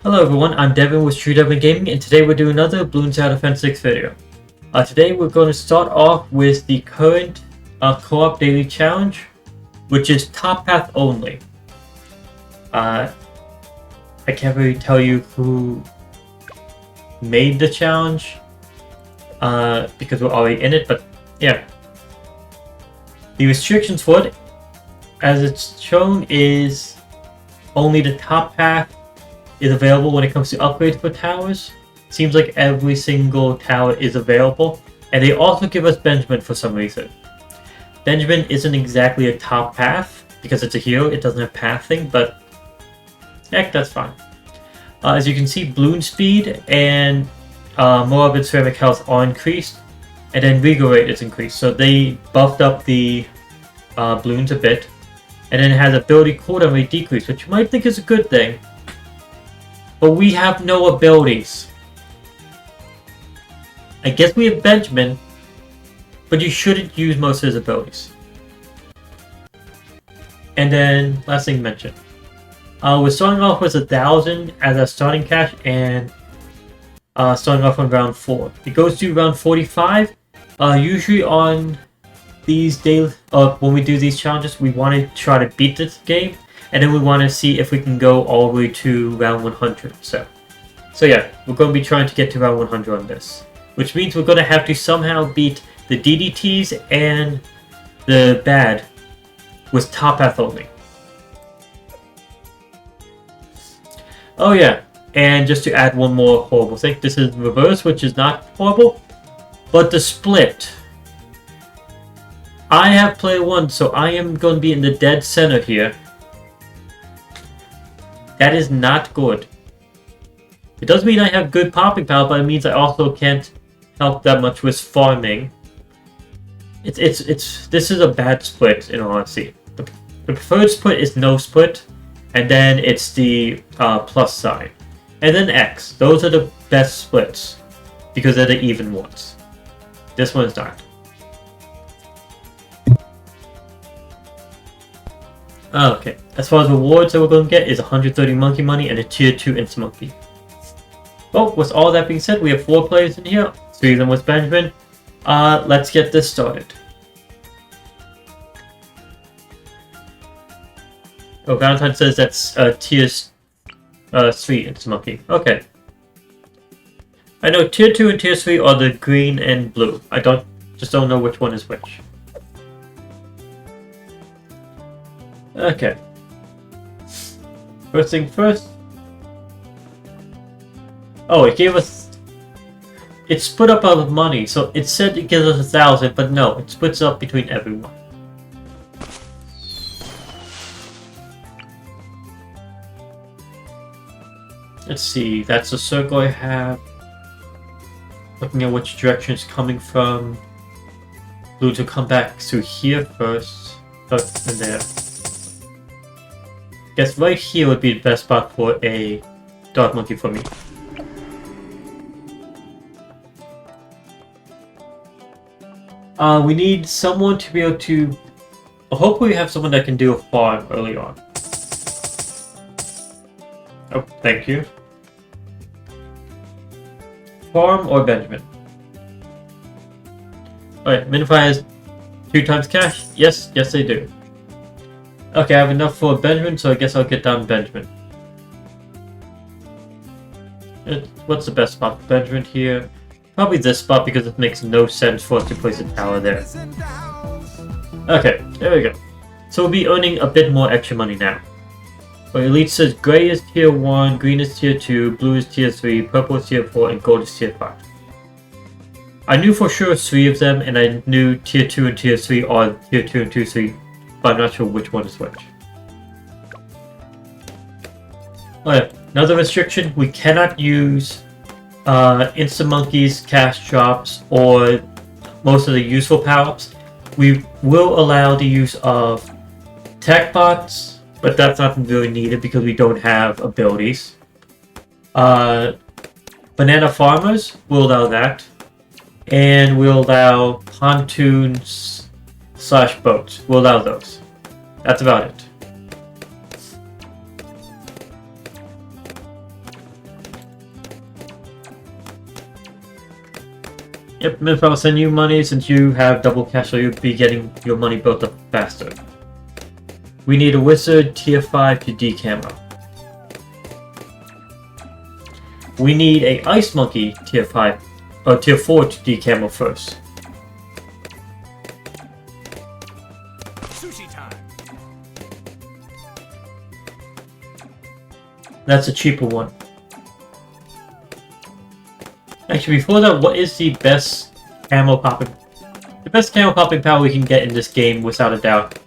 Hello everyone, I'm Devin with TrueDevinGaming, and today we're doing another Bloons Out Offense 6 video. Today we're going to start off with the current co-op daily challenge, which is top path only. I can't really tell you who made the challenge because we're already in it, but yeah. The restrictions for it, as it's shown, is only the top path is available when it comes to upgrades for towers. Seems like every single tower is available, and they also give us Benjamin for some reason. Benjamin isn't exactly a top path because it's a hero, it doesn't have pathing, but heck, that's fine. As you can see, balloon speed and more of its ceramic health are increased, and then regal rate is increased, so they buffed up the balloons a bit, and then it has ability cooldown rate decrease, which you might think is a good thing. But we have no abilities. I guess we have Benjamin, but you shouldn't use most of his abilities. And then, last thing to mention. We're starting off with 1,000 as our starting cash, and starting off on round 4. It goes to round 45. Usually on these days, when we do these challenges, we want to try to beat this game. And then we want to see if we can go all the way to round 100. So yeah, we're going to be trying to get to round 100 on this. Which means we're going to have to somehow beat the DDTs and the bad with top path only. Oh yeah, and just to add one more horrible thing. This is reverse, which is not horrible. But the split. I have player 1, so I am going to be in the dead center here. That is not good. It does mean I have good popping power, but it means I also can't help that much with farming. This is a bad split, in all honesty. The preferred split is no split, and then it's the plus sign. And then X. Those are the best splits, because they're the even ones. This one's not. Okay, as far as rewards that we're going to get is 130 monkey money and a tier 2 instant monkey. Well, with all that being said, we have 4 players in here, 3 of them with Benjamin. Let's get this started. Oh, Valentine says that's tier 3 instant monkey. Okay. I know tier 2 and tier 3 are the green and blue. I just don't know which one is which. Okay. First thing first. Oh, it gave us... It split up our money, so it said it gives us 1,000, but no, it splits up between everyone. Let's see, that's the circle I have. Looking at which direction it's coming from. Blue to come back through here first. And there. Guess right here would be the best spot for a dark monkey for me. We need someone to be able to... Hopefully we have someone that can do a farm early on. Oh, thank you. Farm or Benjamin? Alright, Minify has 2 times cash? Yes, they do. Okay, I have enough for Benjamin, so I guess I'll get down Benjamin. What's the best spot for Benjamin here? Probably this spot because it makes no sense for us to place a tower there. Okay, there we go. So we'll be earning a bit more extra money now. But Elite says gray is tier 1, green is tier 2, blue is tier 3, purple is tier 4, and gold is tier 5. I knew for sure 3 of them, and I knew tier 2 and tier 3 are tier 2 and tier 3. But I'm not sure which one is which. Okay, another restriction, we cannot use instant monkeys, cash drops, or most of the useful power-ups. We will allow the use of tech bots, but that's not really needed because we don't have abilities. Banana farmers, we'll allow that. And we'll allow pontoons / boats. We'll allow those. That's about it. Yep, if I'll send you money since you have double cash, so you'll be getting your money built up faster. We need a wizard tier 5 to decamo. We need a ice monkey tier 5 or tier 4 to decamo first. Sushi time. That's a cheaper one. Actually, before that, what is the best camo popping? The best camo popping power we can get in this game, without a doubt,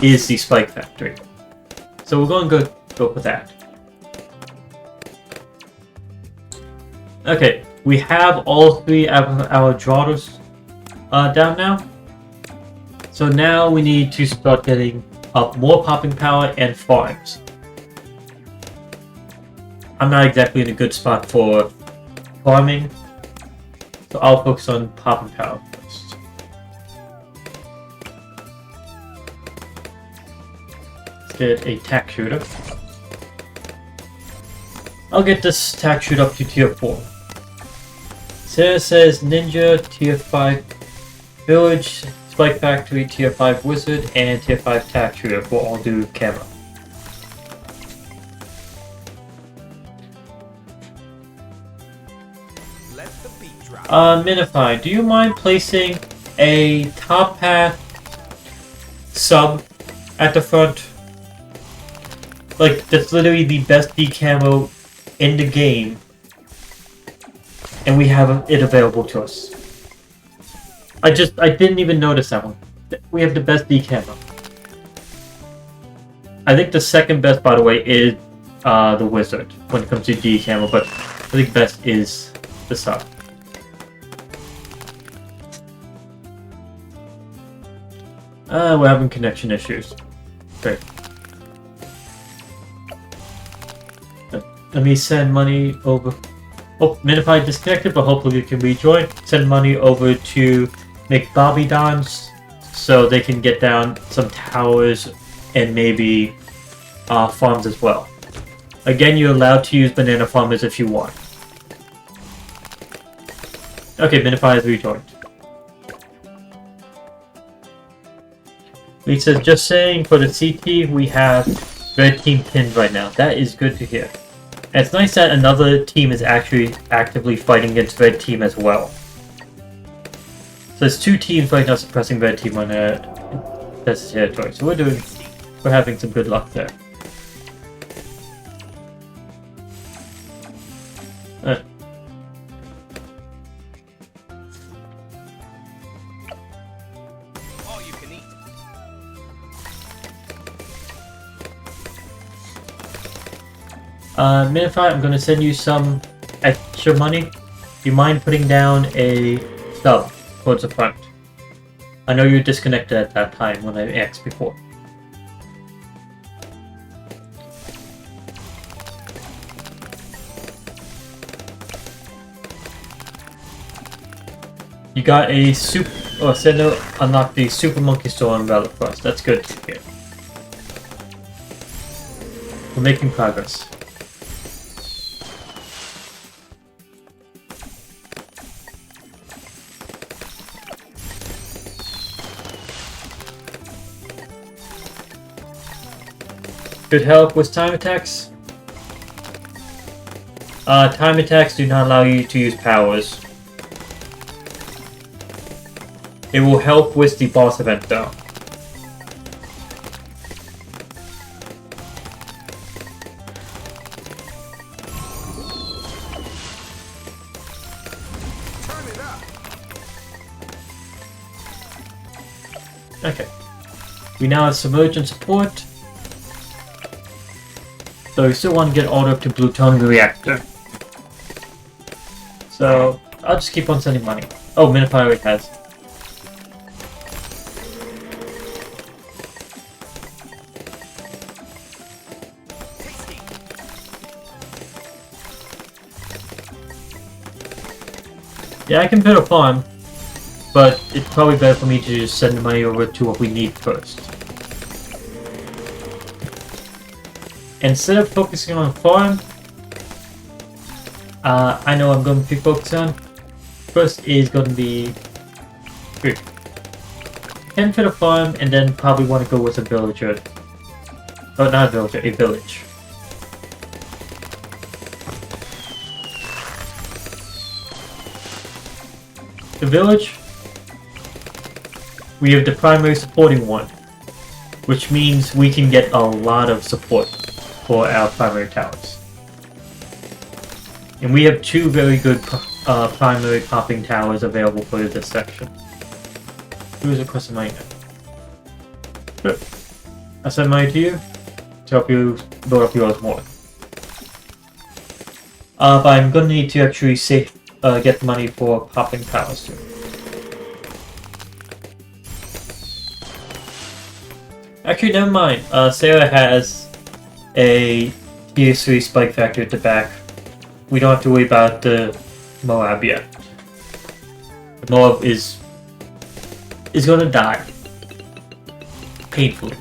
is the Spike Factory. So we're going to go for that. Okay, we have all 3 of our drawers down now. So now we need to start getting up more popping power and farms. I'm not exactly in a good spot for farming, so I'll focus on popping power first. Let's get a tack shooter. I'll get this tack shooter up to tier 4. Sarah says Ninja, tier 5 Village, Spike Factory, tier 5 Wizard, and tier 5 tack shooter will all do camo. Minify, do you mind placing a top path sub at the front? Like, that's literally the best decamo in the game, and we have it available to us. I didn't even notice that one. We have the best decamo. I think the second best, by the way, is the Wizard when it comes to decamo, but I think best is the sub. We're having connection issues. Great. Let me send money over. Oh, Minify disconnected, but hopefully you can rejoin. Send money over to make Bobby Dons so they can get down some towers and maybe farms as well. Again, you're allowed to use banana farmers if you want. Okay, Minify has rejoined. Lee says, just saying, for the CT, we have red team pinned right now. That is good to hear. And it's nice that another team is actually actively fighting against red team as well. So there's 2 teams right now suppressing red team on their territory. So we're having some good luck there. Minify, I'm going to send you some extra money. Do you mind putting down a sub towards the front? I know you were disconnected at that time when I asked before. You got a Sendo unlocked the Super Monkey Store umbrella for us. That's good to hear. We're making progress. Good help with time attacks. Time attacks do not allow you to use powers. It will help with the boss event though. Okay. We now have submergent support. So we still want to get order up to plutonium reactor. So I'll just keep on sending money. Oh, Minify already has. Yeah, I can build a farm, but it's probably better for me to just send the money over to what we need first. Instead of focusing on farm, I know I'm going to be focusing on. first is going to be 10 for the farm, and then probably want to go with a villager. Oh, not a villager, a village. The village, we have the primary supporting one, which means we can get a lot of support for our primary towers. And we have 2 very good primary popping towers available for this section. Who's requesting money now? Good. I send money to you to help you build up yours more. But I'm gonna need to actually get money for popping towers too. Actually, never mind. Sarah has a tier 3 spike factor at the back. We don't have to worry about the Moab yet. The Moab is gonna die. Painfully.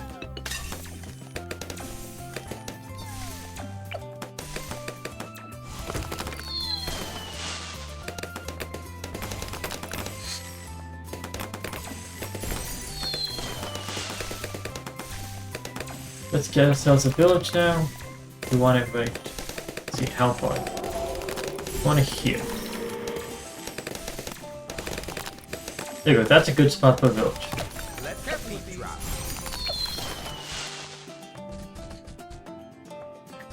Let's get ourselves a village now. We want it right. Let's see how far. We want it here. There you go, that's a good spot for a village.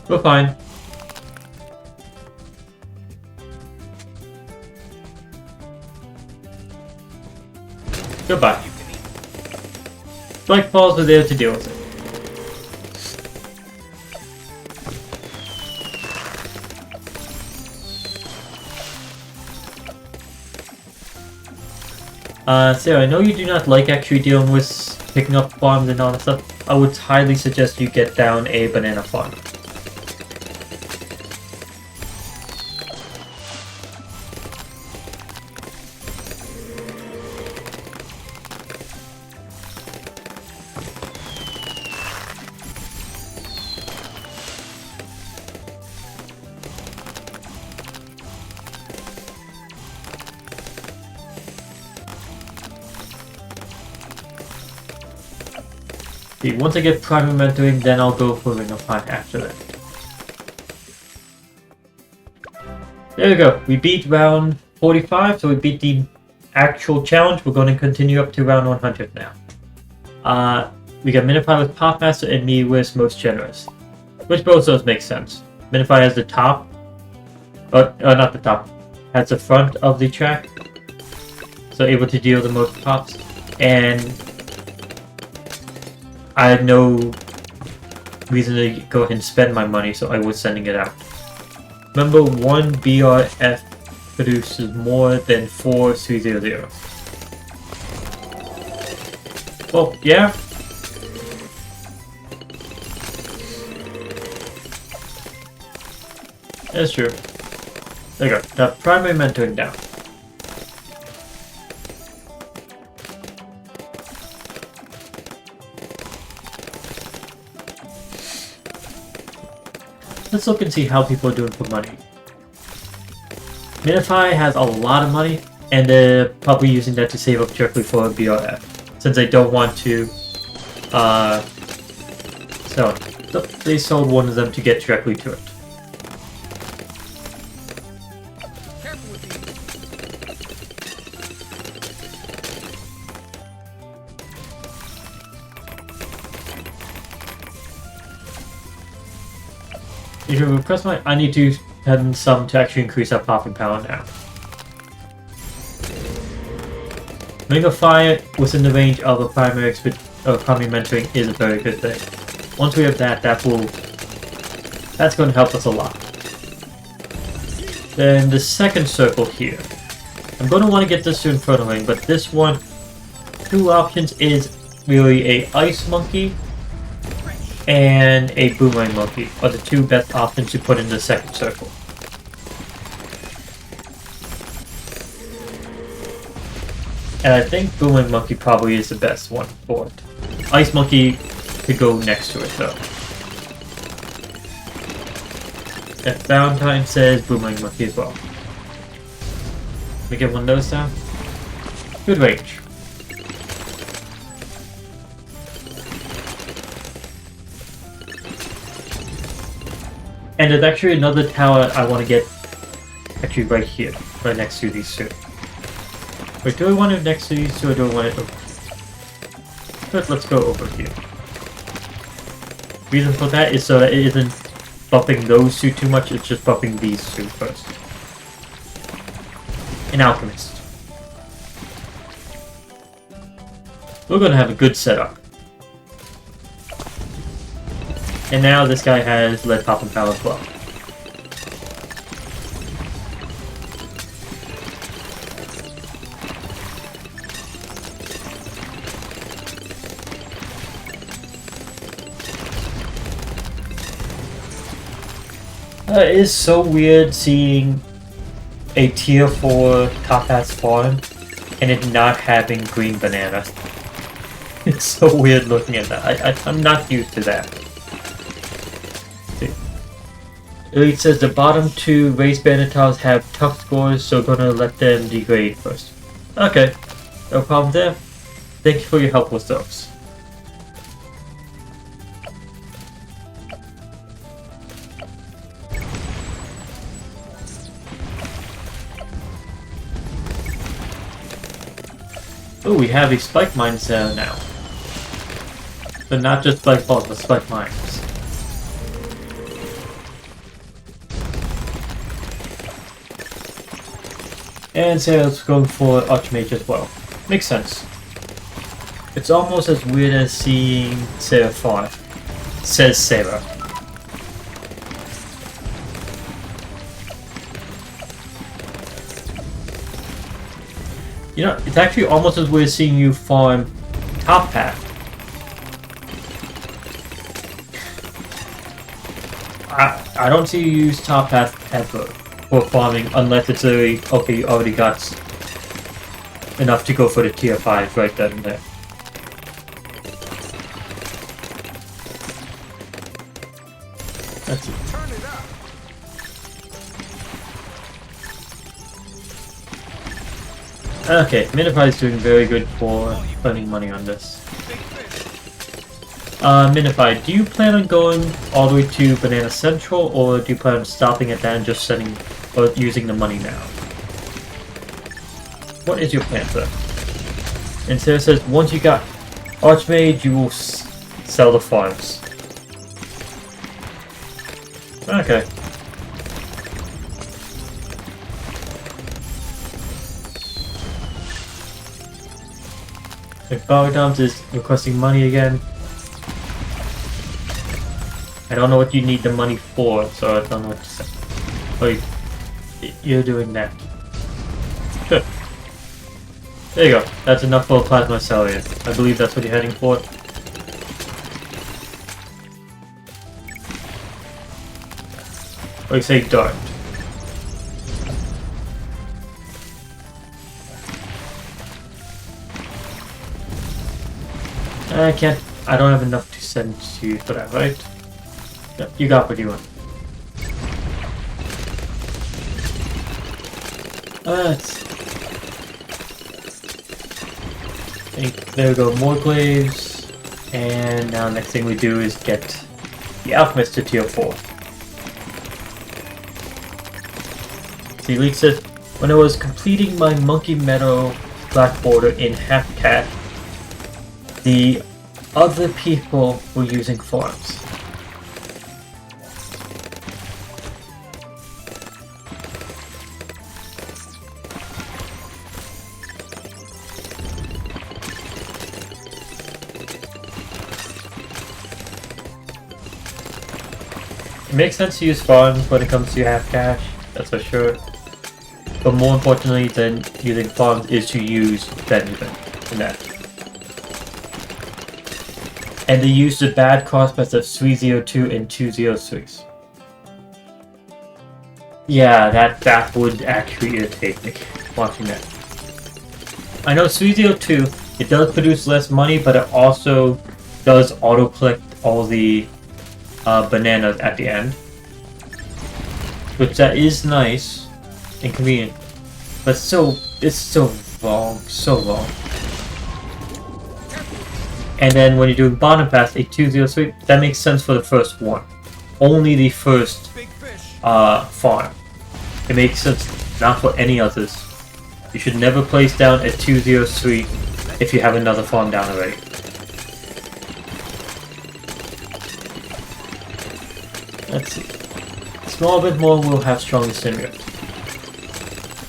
We're fine. Goodbye. Spike balls are there to deal with it. Sarah, I know you do not like actually dealing with picking up farms and all that stuff. I would highly suggest you get down a banana farm. Once I get primary mentoring, then I'll go for Ring of Fire after that. There we go. We beat round 45, so we beat the actual challenge. We're going to continue up to round 100 now. We got Minify with Pop Master and me with Most Generous, which both of those make sense. Minify has the top, not the top, has the front of the track, so able to deal the most pops, and I had no reason to go ahead and spend my money, so I was sending it out. Remember, 1 BRF produces more than 4 300. Well, yeah. That's true. There you go. Now, primary mentoring down. Let's look and see how people are doing for money. Minify has a lot of money, and they're probably using that to save up directly for a BRF, since they don't want to sell it. So they sold one of them to get directly to it. If you request my, I need to have some to actually increase our popping power now. Ring of Fire within the range of a primary mentoring is a very good thing. Once we have that, that's going to help us a lot. Then the second circle here. I'm going to want to get this to Inferno Ring, but this one, 2 options is really a Ice Monkey and a Boomerang Monkey are the 2 best options to put in the second circle. And I think Boomerang Monkey probably is the best one for it. Ice Monkey could go next to it though. Valentine says Boomerang Monkey as well. Let me get one of those down. Good range. And there's actually another tower I want to get actually right here, right next to these two. Wait, do I want it next to these two or do I want it over? But let's go over here. Reason for that is so that it isn't buffing those two too much, it's just buffing these two first. An alchemist. We're gonna have a good setup. And now this guy has lead popping power as well. It is so weird seeing a tier 4 top hat farm and it not having green bananas. It's so weird looking at that. I'm not used to that. Elite says the bottom 2 race banner tiles have tough scores, so gonna let them degrade first. Okay, no problem there. Thank you for your help with those. Oh, we have a spike mines now. But not just spike balls, but spike mines. And Sarah's going for Archmage as well. Makes sense. It's almost as weird as seeing Sarah farm, says Sarah. You know, it's actually almost as weird seeing you farm top path. I don't see you use top path ever for farming unless it's a okay, you already got enough to go for the tier 5 right then and there. That's it. Okay, Minify is doing very good for spending money on this. Minify, do you plan on going all the way to Banana Central, or do you plan on stopping at that and just sending or using the money now? What is your plan, sir? And Sarah says, once you got Archmage, you will sell the farms. Okay. If Bogdams is requesting money again. I don't know what you need the money for, so I don't know what to say. Oh, you're doing that. Sure. There you go. That's enough for a plasma cellular. I believe that's what you're heading for. Or you say dart. I don't have enough to send to you for that, right? Yep, you got what you want. There we go, more glaives. And now next thing we do is get the Alchemist to tier 4. See, Leak says, when I was completing my Monkey Meadow Black Border in Half Cat, the other people were using farms. It makes sense to use farms when it comes to half cash, that's for sure. But more importantly than using farms is to use Benjamin in that. And they use the bad crossbets of 302 and 203. Yeah, that would actually irritate me, watching that. I know 302, it does produce less money, but it also does auto-collect all the bananas at the end. Which that is nice and convenient. But it's so long, so long. And then when you're doing bottom pass, a 2-0 sweep, that makes sense for the first one. Only the first farm. It makes sense not for any others. You should never place down a 2-0 sweep if you have another farm down already. Let's see. Small bit more will have stronger stimulus.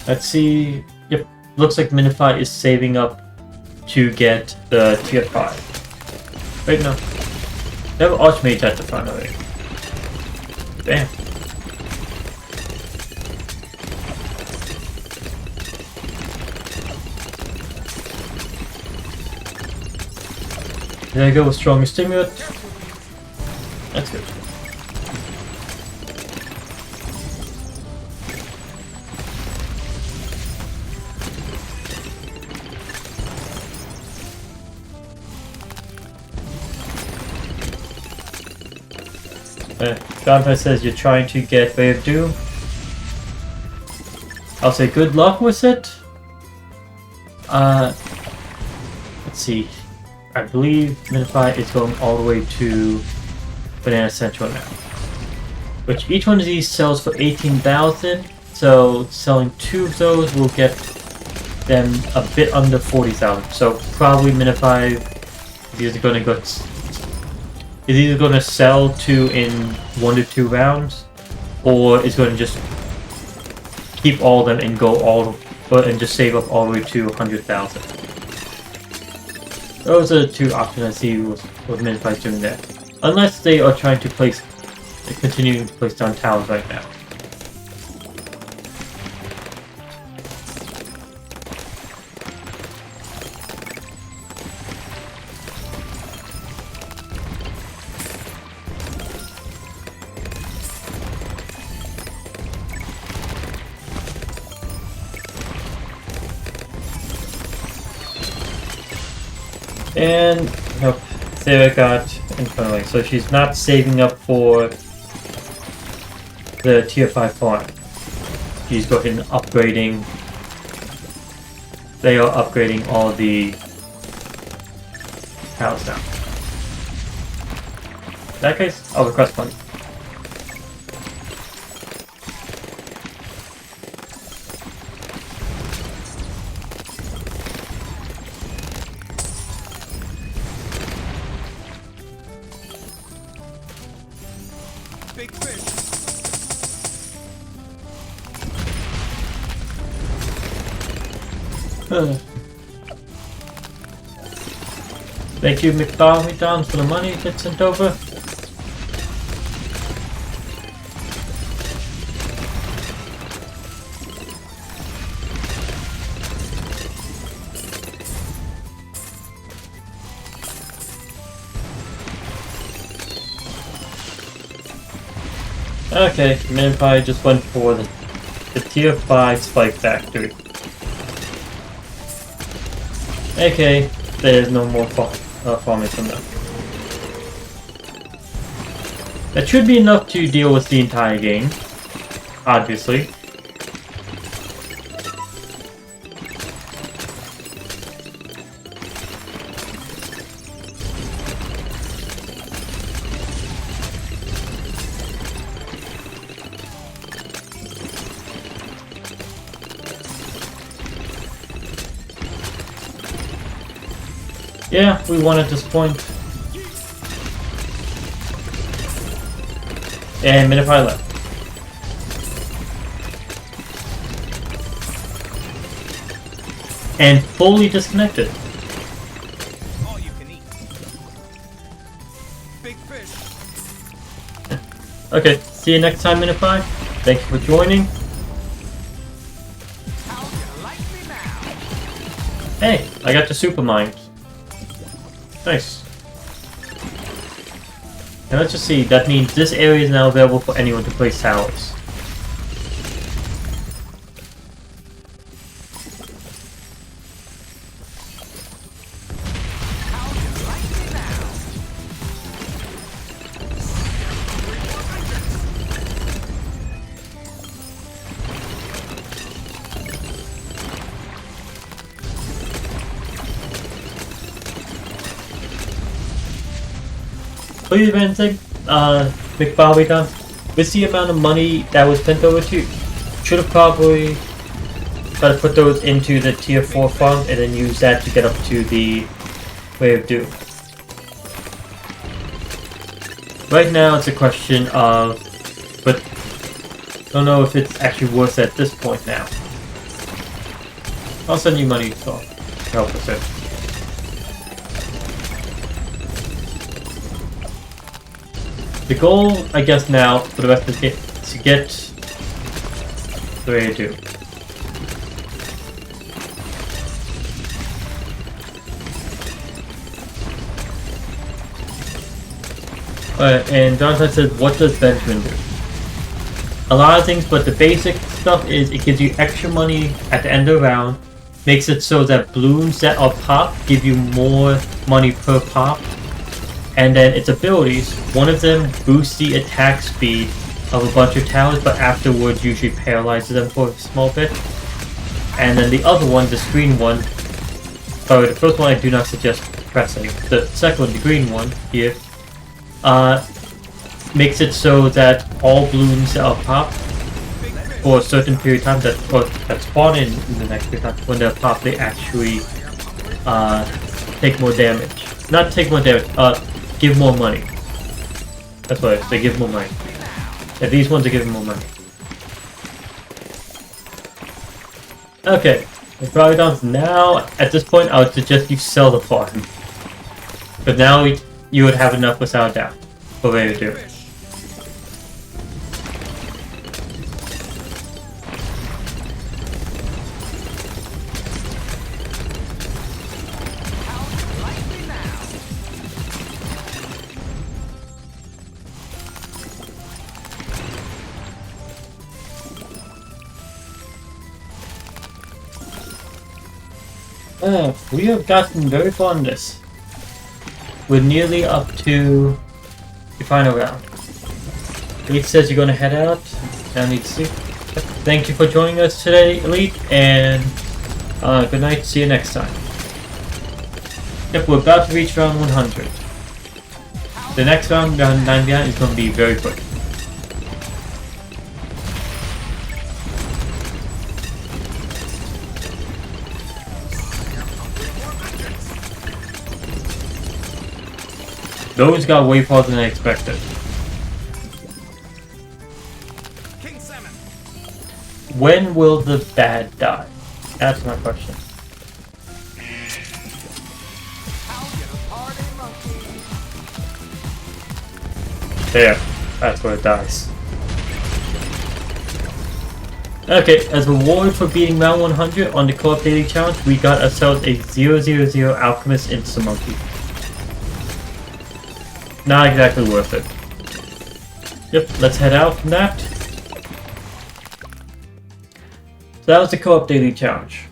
Let's see. Yep, looks like Minify is saving up to get the tier 5. Wait, no. They have Archmage at the front already. Damn. There you go with stronger stimulant. That's good. Jonathan says you're trying to get Ray of Doom. I'll say good luck with it. Let's see. I believe Minify is going all the way to Banana Central now. Which each one of these sells for 18,000. So selling 2 of those will get them a bit under 40,000. So probably Minify is either going to sell 2 in 1 to 2 rounds, or is going to just keep all of them and go and just save up all the way to 100,000. Those are the 2 options I see with Minify doing that. Unless they are trying to continuing to place down towers right now. And nope, Sarah got infantry, so she's not saving up for the tier 5 farm. She's going and upgrading. They are upgrading all the house now. In that case, I'll request money. Big fish. Thank you, McDonald's, for the money that's sent over. Okay, Minify just went for the tier 5 Spike Factory. Okay, there's no more farming from them. That should be enough to deal with the entire game, obviously. Yeah, we won at this point. And Minify left. And fully disconnected. All you can eat. Big fish. Okay, see you next time, Minify. Thank you for joining. How you like me now? Hey, I got the super mine. Nice. Now let's just see, that means this area is now available for anyone to place towers. How you like me now? Please, anything, McBobby, with the amount of money that was spent over to, should have probably tried to put those into the tier 4 farm and then use that to get up to the Way of Doom. Right now it's a question of, but don't know if it's actually worth it at this point now. I'll send you money to help with it. The goal, I guess now, for the rest of the game, is to get the Way of Doom. And Jonathan said, what does Benjamin do? A lot of things, but the basic stuff is it gives you extra money at the end of the round, makes it so that balloons that are popped give you more money per pop, and then its abilities, one of them boosts the attack speed of a bunch of towers, but afterwards usually paralyzes them for a small bit. And then the other one, the green one, sorry, the first one I do not suggest pressing. The second one, the green one here, makes it so that all balloons that are popped for a certain period of time that spawn in the next period of time, when they're popped, they actually take more damage. Not take more damage, give more money. That's what it is, they give more money. Yeah, these ones are giving more money. Okay, the Dragodons now, at this point, I would suggest you sell the farm. But now you would have enough without a doubt for Way to do it. We have gotten very far in this. We're nearly up to the final round. Elite says you're going to head out. I need to see. Thank you for joining us today, Elite, and good night. See you next time. Yep, we're about to reach round 100. The next round, round 99, is going to be very quick. Those got way farther than I expected. King Salmon. When will the bad die? That's my question. There, that's where it dies. Okay, as a reward for beating round 100 on the Co-op Daily Challenge, we got ourselves a 000 Alchemist Insta-Monkey. Not exactly worth it. Yep, let's head out from that. So that was the Co-op Daily Challenge.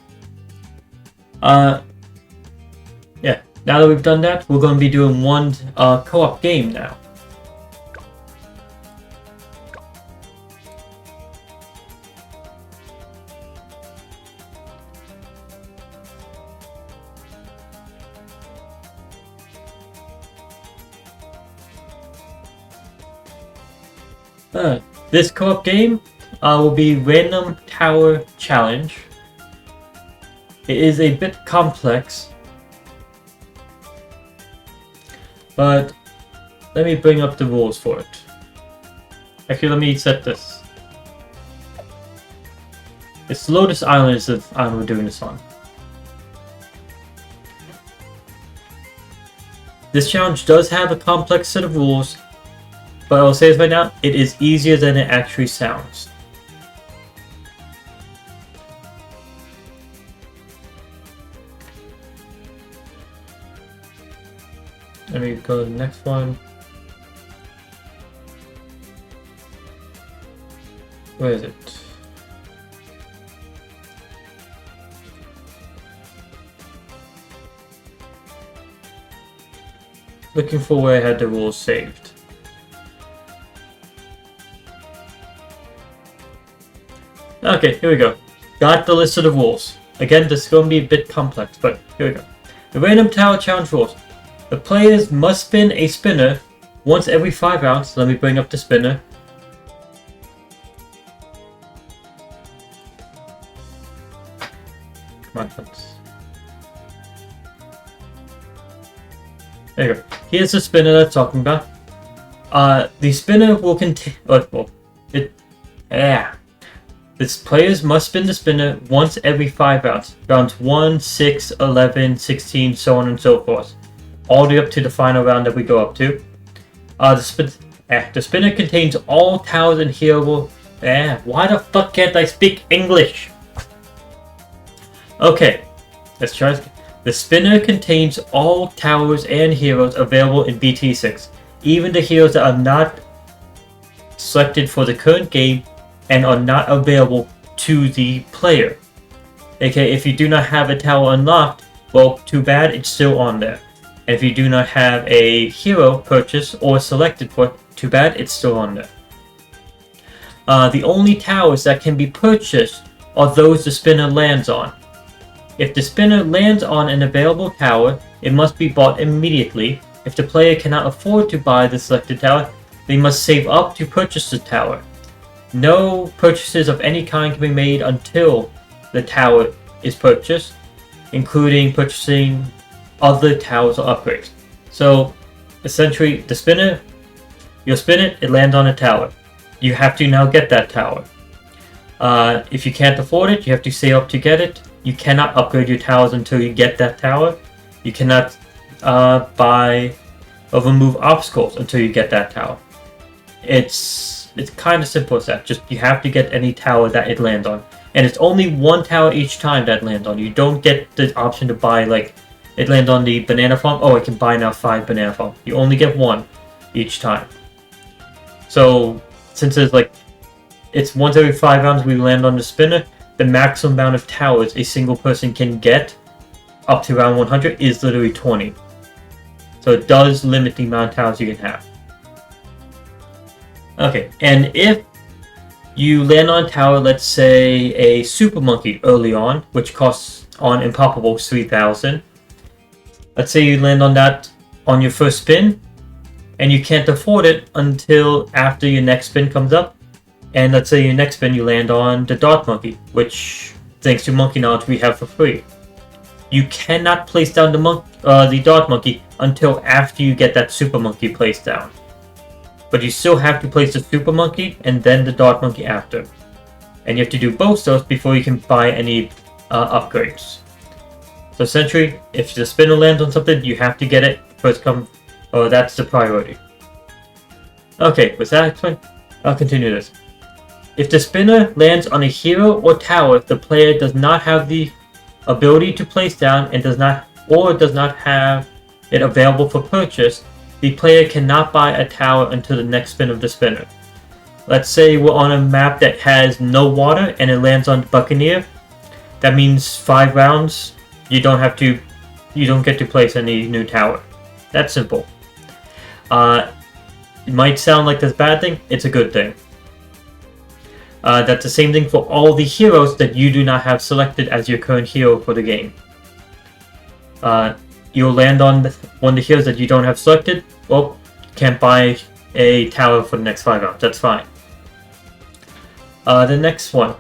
Yeah, now that we've done that, we're going to be doing one co-op game now. This co-op game will be Random Tower Challenge. It is a bit complex, but let me bring up the rules for it. Actually, let me set this. It's Lotus Island is the island we're doing this on. This challenge does have a complex set of rules, but I'll say this right now, it is easier than it actually sounds. Let me go to the next one. Where is it? Looking for where I had the rules saved. Okay, here we go. Got the list of the rules. Again, this is going to be a bit complex, but here we go. The Random Tower Challenge rules. The players must spin a spinner once every 5 rounds. Let me bring up the spinner. Come on, let's... There you go. Here's the spinner that's talking about. The spinner will contain... This players must spin the spinner once every 5 rounds. Rounds 1, 6, 11, 16, so on and so forth. All the way up to the final round that we go up to. The spinner contains all towers and heroes. Why the fuck can't I speak English? Okay, let's try this. The spinner contains all towers and heroes available in BTD6. Even the heroes that are not selected for the current game and are not available to the player. Okay, if you do not have a tower unlocked, well, too bad, it's still on there. And if you do not have a hero purchased or selected for, too bad, it's still on there. The only towers that can be purchased are those the spinner lands on. If the spinner lands on an available tower, it must be bought immediately. If the player cannot afford to buy the selected tower, they must save up to purchase the tower. No purchases of any kind can be made until the tower is purchased, including purchasing other towers or upgrades. So, essentially, the spinner, you'll spin it, it lands on a tower. You have to now get that tower. If you can't afford it, you have to save up to get it. You cannot upgrade your towers until you get that tower. You cannot buy or remove obstacles until you get that tower. It's kind of simple as that. Just you have to get any tower that it lands on, and it's only one tower each time that lands on. You don't get the option to buy, like, it lands on the banana farm. Oh, I can buy now 5 banana farm. You only get one each time. So since it's once every 5 rounds we land on the spinner, the maximum amount of towers a single person can get up to round 100 is literally 20. So it does limit the amount of towers you can have. Okay, and if you land on a tower, let's say a super monkey early on, which costs on Impoppable 3,000. Let's say you land on that on your first spin, and you can't afford it until after your next spin comes up. And let's say your next spin you land on the Dart Monkey, which, thanks to Monkey Knowledge, we have for free. You cannot place down the Dart Monkey until after you get that Super Monkey placed down. But you still have to place the Super Monkey and then the Dart Monkey after. And you have to do both those before you can buy any upgrades. So essentially, if the spinner lands on something, you have to get it first come. Oh, that's the priority. Okay, with that explained, I'll continue this. If the spinner lands on a hero or tower the player does not have the ability to place down and does not have it available for purchase, the player cannot buy a tower until the next spin of the spinner. Let's say we're on a map that has no water and it lands on Buccaneer. That means 5 rounds, you don't get to place any new tower. That's simple. It might sound like this bad thing, it's a good thing. That's the same thing for all the heroes that you do not have selected as your current hero for the game. You'll land on one of the heroes that you don't have selected. Well, can't buy a tower for the next 5 rounds. That's fine. The next one.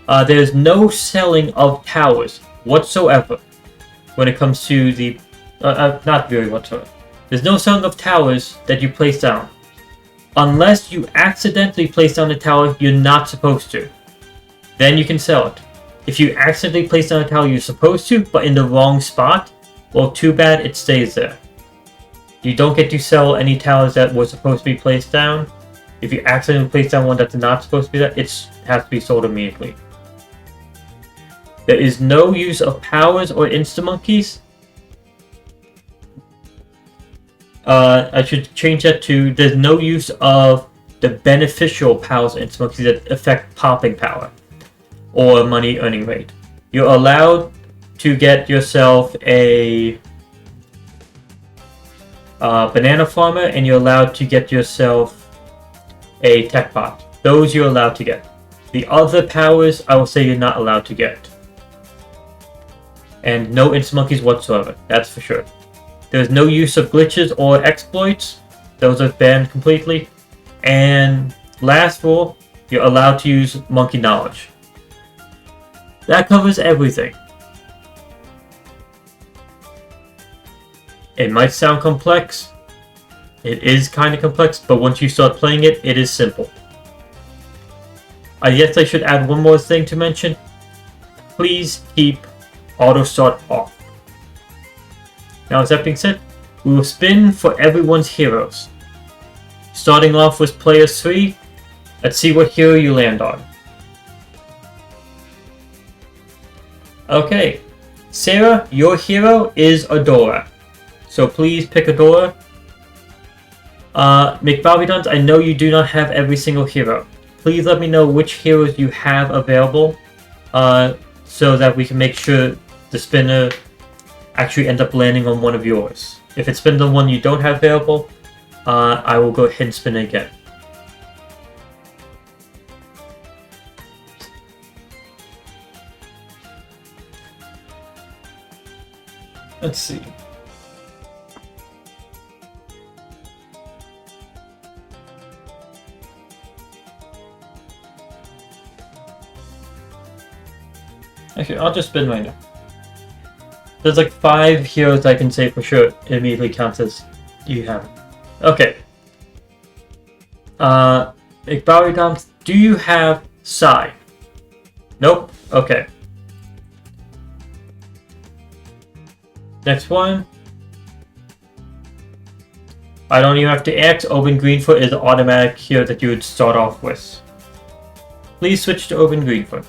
There's no selling of towers whatsoever when it comes to the... not really whatsoever. There's no selling of towers that you place down. Unless you accidentally place down a tower you're not supposed to. Then you can sell it. If you accidentally place down a tower you're supposed to, but in the wrong spot, well, too bad, it stays there. You don't get to sell any towers that were supposed to be placed down. If you accidentally place down one that's not supposed to be there, it has to be sold immediately. There is no use of powers or insta-monkeys. I should change that to there's no use of the beneficial powers or insta-monkeys that affect popping power or money earning rate. You're allowed to get yourself a banana farmer, and you're allowed to get yourself a tech bot. Those you're allowed to get. The other powers, I will say you're not allowed to get. And no insta monkeys whatsoever, that's for sure. There's no use of glitches or exploits. Those are banned completely. And last rule, you're allowed to use monkey knowledge. That covers everything. It might sound complex. It is kind of complex, but once you start playing it, it is simple. I guess I should add one more thing to mention. Please keep auto start off. Now, with that being said, we will spin for everyone's heroes. Starting off with player 3, let's see what hero you land on. Okay, Sarah, your hero is Adora. So please pick Adora. McBobby, I know you do not have every single hero. Please let me know which heroes you have available, so that we can make sure the spinner actually ends up landing on one of yours. If it's been the one you don't have available, I will go ahead and spin it again. Let's see. Actually, I'll just spin right now. There's like 5 heroes I can say for sure it immediately counts as you have. Okay. McBowie, do you have Psy? Nope. Okay. Next one. I don't even have to ask. Open Greenfoot is the automatic hero that you would start off with. Please switch to Open Greenfoot.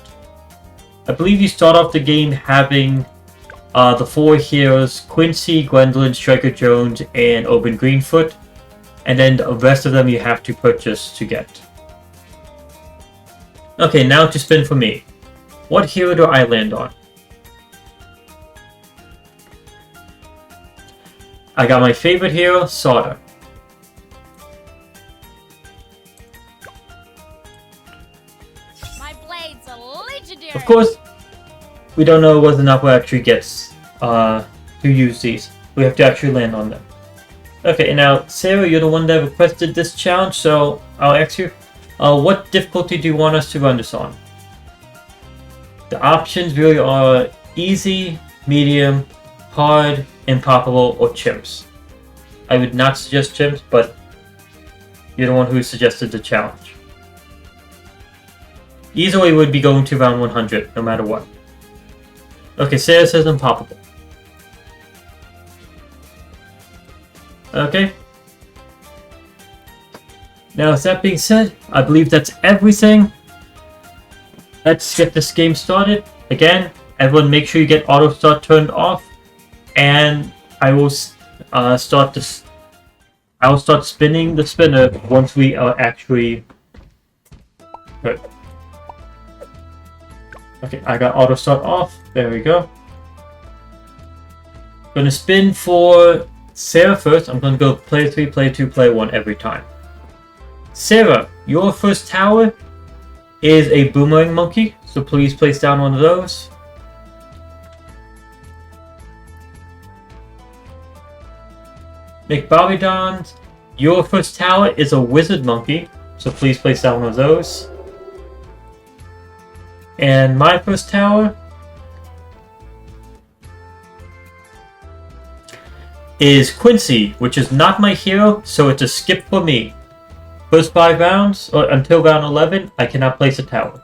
I believe you start off the game having the 4 heroes, Quincy, Gwendolyn, Striker Jones, and Open Greenfoot. And then the rest of them you have to purchase to get. Okay, now to spin for me. What hero do I land on? I got my favorite hero, Sauter. My blades are legendary. Of course, we don't know whether or not we actually gets to use these. We have to actually land on them. Okay, and now Sarah, you're the one that requested this challenge, so I'll ask you, what difficulty do you want us to run this on? The options really are easy, medium, hard, impoppable, or chimps. I would not suggest chimps, but you're the one who suggested the challenge. Either way would be going to round 100, no matter what. Okay, Sarah says impoppable. Okay. Now, with that being said, I believe that's everything. Let's get this game started. Again, everyone make sure you get auto start turned off, and I will start spinning the spinner once we are actually good. Okay, I got auto start off. There we go. Gonna spin for Sarah first. I'm gonna go player 3, player 2, player 1 every time. Sarah, your first tower is a boomerang monkey, so please place down one of those. McBobby, your first tower is a wizard monkey, so please place down one of those. And my first tower is Quincy, which is not my hero, so it's a skip for me. First 5 rounds, or until round 11, I cannot place a tower.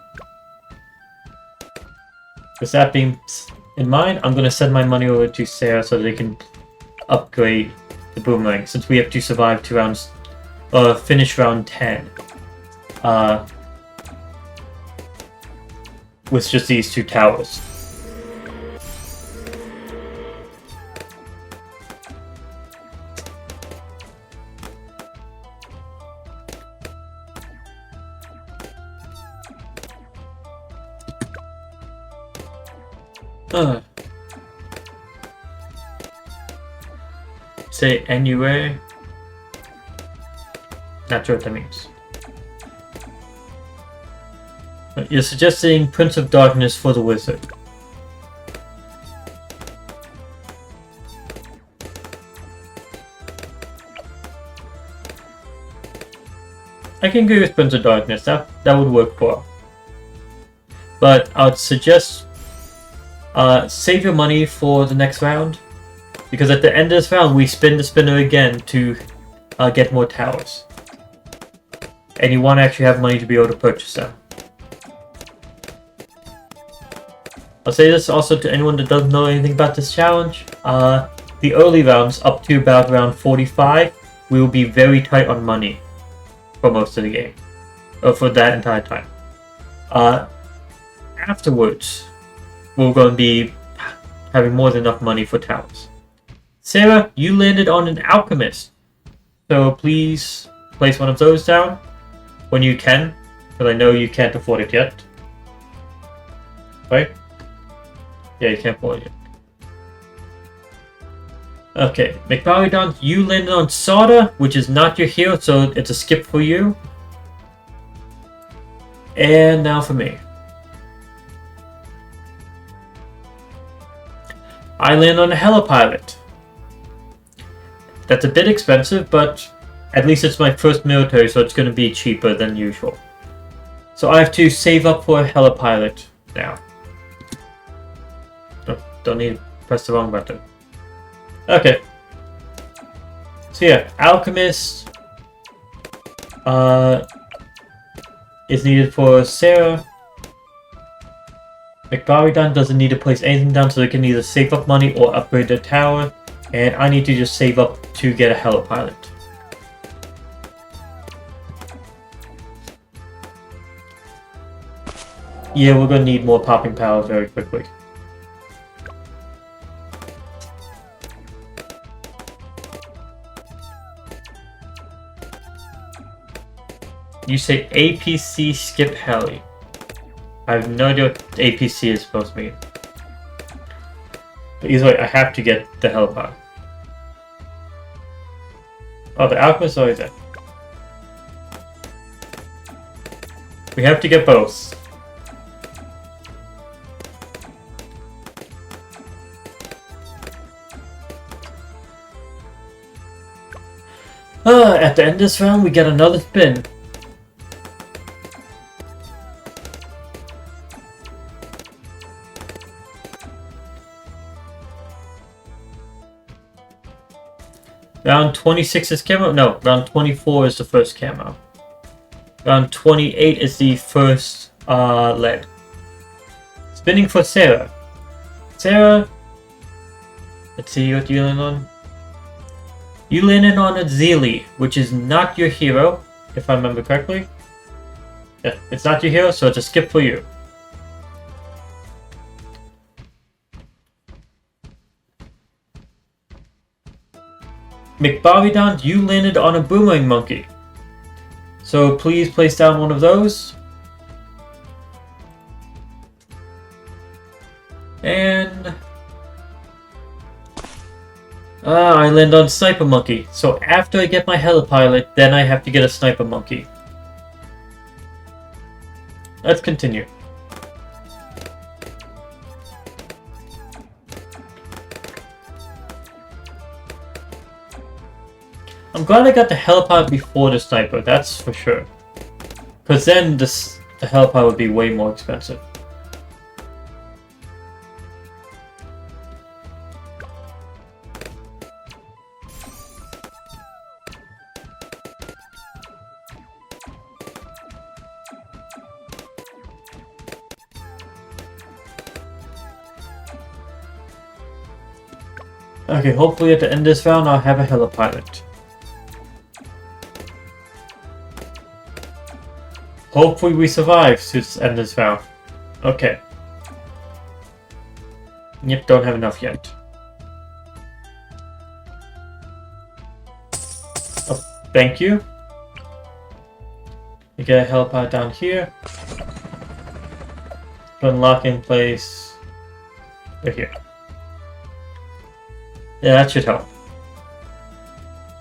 With that being in mind, I'm going to send my money over to Sarah so they can upgrade the boomerang, since we have to survive 2 rounds, finish round 10. With just these 2 towers. Say anyway. Not sure what that means. But you're suggesting Prince of Darkness for the wizard. I can agree with Prince of Darkness. That would work for. But I would suggest save your money for the next round, because at the end of this round we spin the spinner again to get more towers, and you want to actually have money to be able to purchase them. I'll say this also to anyone that doesn't know anything about this challenge. The early rounds, up to about round 45, we will be very tight on money for most of the game, or for that entire time. Afterwards, we're going to be having more than enough money for towers. Sarah, you landed on an alchemist, so please place one of those down when you can, because I know you can't afford it yet. Right? Yeah, you can't afford it yet. Okay, McBaridon, you landed on Sada, which is not your hero, so it's a skip for you. And now for me. I land on a Helipilot. That's a bit expensive, but at least it's my first military, so it's going to be cheaper than usual. So I have to save up for a Helipilot now. Oh, don't need to press the wrong button. Okay. So yeah, Alchemist is needed for Sarah. McBaridon doesn't need to place anything down, so they can either save up money or upgrade their tower. And I need to just save up to get a Helipilot. Yeah, we're gonna need more popping power very quickly. You say APC skip heli. I have no idea what APC is supposed to mean. But either way, I have to get the Helipod. Oh, the Alchemist is always there. We have to get both. At the end of this round, we get another spin. Round 26 is camo? No, round 24 is the first camo. Round 28 is the first lead. Spinning for Sarah. Sarah, let's see what you land on. You landed on a Zealy, which is not your hero, if I remember correctly. Yeah, it's not your hero, so it's a skip for you. McBaridon, you landed on a Boomerang Monkey. So please place down one of those. And I land on Sniper Monkey. So after I get my Helipilot, then I have to get a Sniper Monkey. Let's continue. I'm glad I got the Helipod before the Sniper, that's for sure. Because then the Helipod would be way more expensive. Okay, hopefully at the end of this round I'll have a Helipilot. Hopefully we survive to end this round. Okay. Yep, don't have enough yet. Oh, thank you. You get a Helipod down here. Unlock in place right here. Yeah, that should help.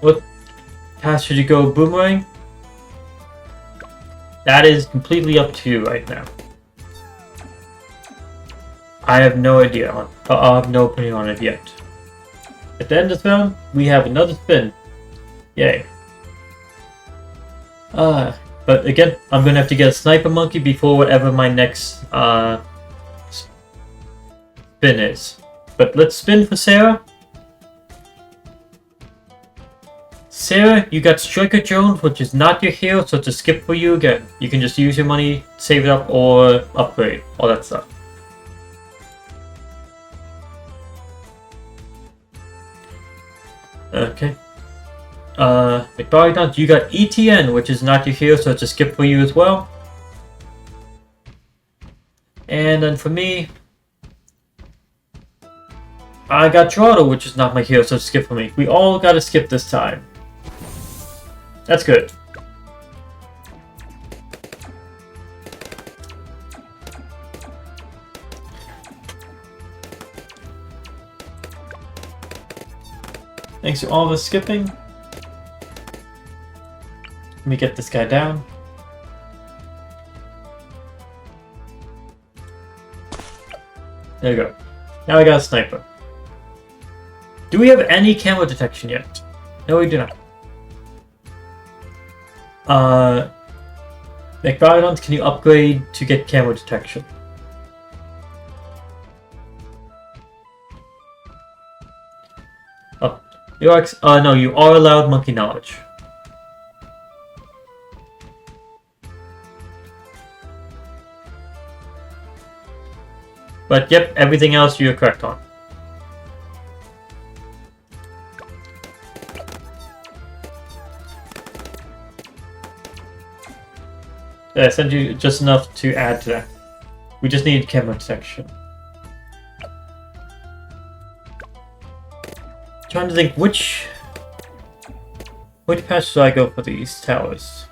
What path should you go? Boomerang? That is completely up to you right now. I have no idea on. I have no opinion on it yet. At the end of the round, we have another spin. Yay. But again, I'm gonna have to get a sniper monkey before whatever my next spin is. But let's spin for Sarah. Sarah, you got Striker Jones, which is not your hero, so it's a skip for you again. You can just use your money, save it up, or upgrade, all that stuff. Okay. McBarry, you got ETN, which is not your hero, so it's a skip for you as well. And then for me, I got Gerardo, which is not my hero, so it's a skip for me. We all got to skip this time. That's good. Thanks to all the skipping. Let me get this guy down. There we go. Now we got a sniper. Do we have any camo detection yet? No, we do not. McBarry, can you upgrade to get camo detection? Oh, you are no, you are allowed monkey knowledge. But yep, everything else you're correct on. I sent you just enough to add to that. We just need camera detection. Trying to think which path should I go for these towers?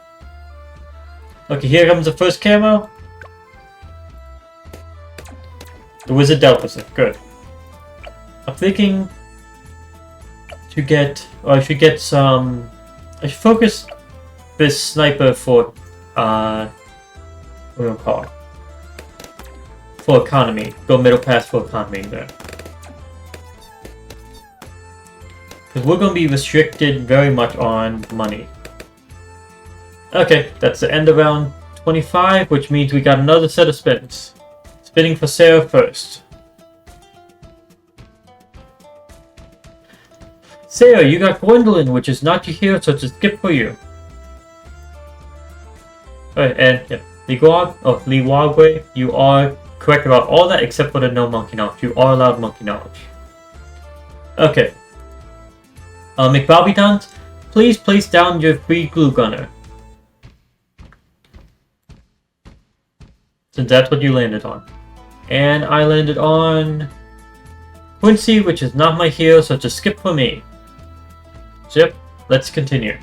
Okay, here comes the first camo. The wizard dealt with it. Good. I'm thinking to get, or I should get some. I should focus this sniper for what do we call it? For economy. Go middle pass for economy there. Because we're going to be restricted very much on money. Okay, that's the end of round 25, which means we got another set of spins. Spinning for Sarah first. Sarah, you got Gwendolyn, which is not your hero, so it's a skip for you. Alright, and yeah, Liwagwe, you are correct about all that except for the no monkey knowledge. You are allowed monkey knowledge. Okay. McBobby, please place down your free glue gunner. Since that's what you landed on. And I landed on Quincy, which is not my hero, so it's a skip for me. So yep, let's continue.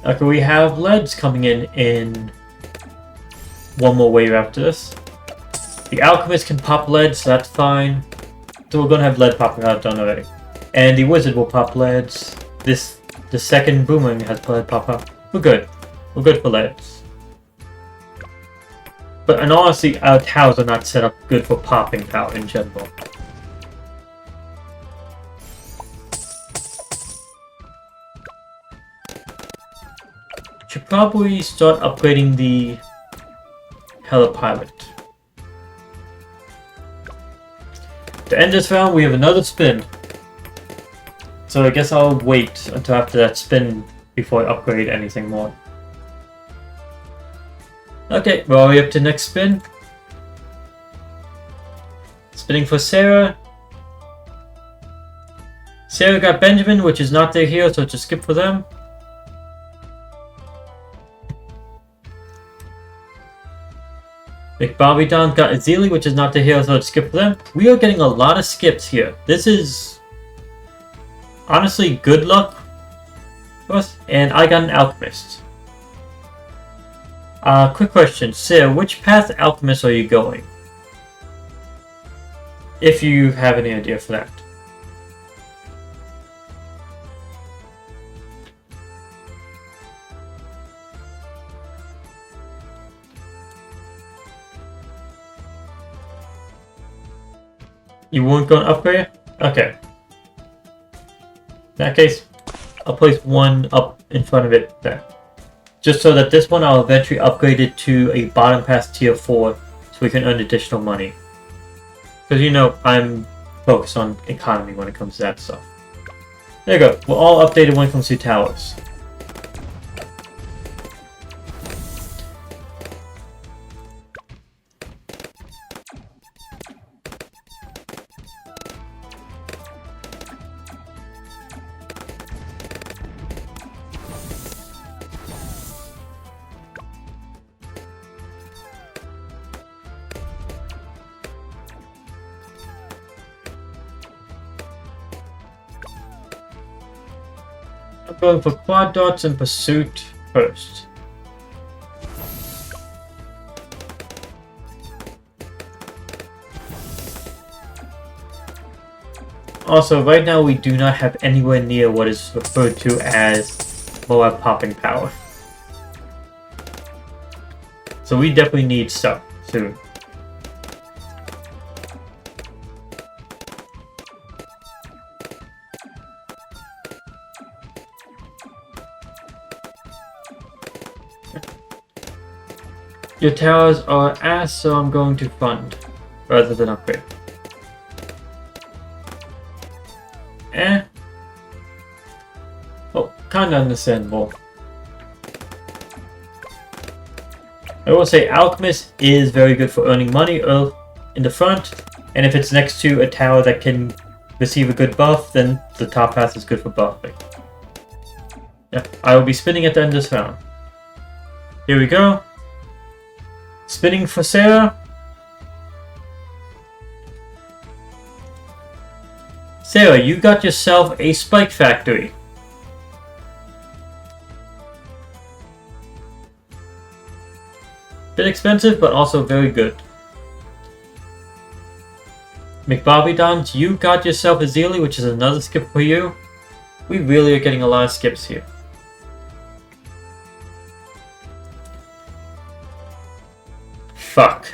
Okay, we have leads coming in one more wave after this. The alchemist can pop lead, so that's fine. So we're gonna have lead popping out done already. And the wizard will pop leads. The second boomerang has lead pop up. We're good. We're good for leads. But and honestly, our towers are not set up good for popping power in general. Should probably start upgrading the helipilot. To end this round, we have another spin. So I guess I'll wait until after that spin before I upgrade anything more. Okay, we're already up to next spin. Spinning for Sarah. Sarah got Benjamin, which is not their hero, so it's a skip for them. McBobby got Azili, which is not the hero, so it's skip for them. We are getting a lot of skips here. This is honestly good luck for us. And I got an alchemist. Quick question, Sarah, which path alchemist are you going? If you have any idea for that. You weren't going to upgrade it? Okay. In that case, I'll place one up in front of it there. Just so that this one I'll eventually upgrade it to a bottom pass tier 4 so we can earn additional money. Because you know, I'm focused on economy when it comes to that stuff. There you go. We're all updated when it comes to towers. I'm going for quad dots and pursuit first. Also, right now we do not have anywhere near what is referred to as Moab popping power. So we definitely need stuff soon. Your towers are ass, so I'm going to fund rather than upgrade. Oh, kinda understandable. I will say Alchemist is very good for earning money in the front, and if it's next to a tower that can receive a good buff, then the top pass is good for buffing. Yeah, I will be spinning at the end of this round. Here we go. Spinning for Sarah. Sarah, you got yourself a spike factory. Bit expensive, but also very good. McBobby you got yourself a Zealy, which is another skip for you. We really are getting a lot of skips here. Fuck.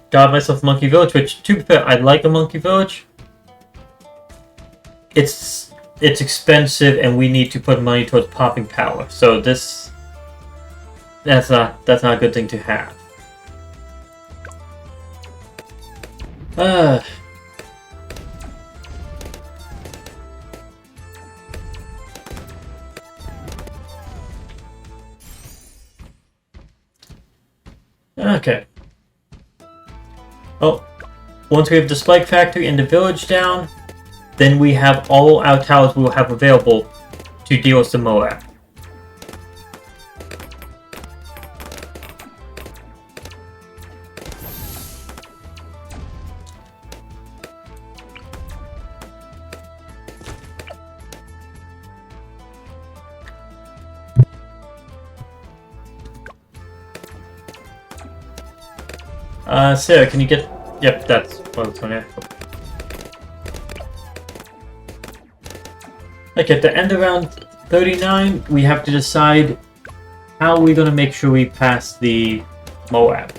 Got myself a Monkey Village, which, to be fair, I like a Monkey Village. It's expensive, and we need to put money towards popping power. So that's not a good thing to have. Okay. Oh, once we have the spike factory and the village down, then we have all our towers we will have available to deal with the Moab. Sarah, can you get... Yep, that's what it's going to have. Okay, at the end of round 39, we have to decide how we're going to make sure we pass the Moab.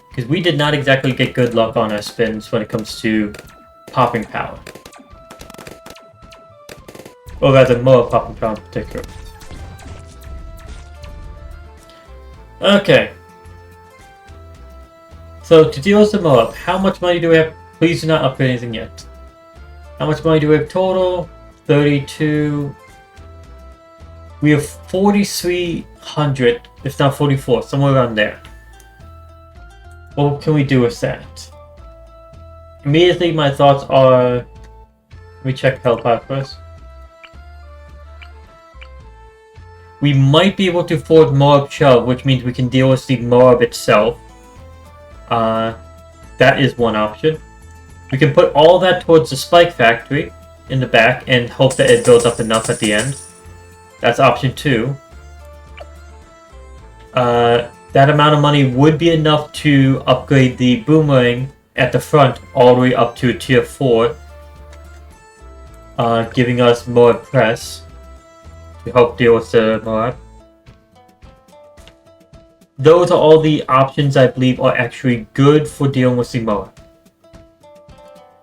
Because we did not exactly get good luck on our spins when it comes to popping power. Or rather, Moab popping power in particular. Okay. So, to deal with the Moab, how much money do we have? Please do not upgrade anything yet. How much money do we have total? 32. We have 4,300, if not 44, somewhere around there. What can we do with that? Immediately, my thoughts are... Let me check Hellfire first. We might be able to afford Moab Shove, which means we can deal with the Moab itself. That is one option. We can put all that towards the spike factory in the back and hope that it builds up enough at the end. That's option 2. That amount of money would be enough to upgrade the boomerang at the front all the way up to a tier 4, giving us more press to help deal with the Moab. Those are all the options I believe are actually good for dealing with the Moab.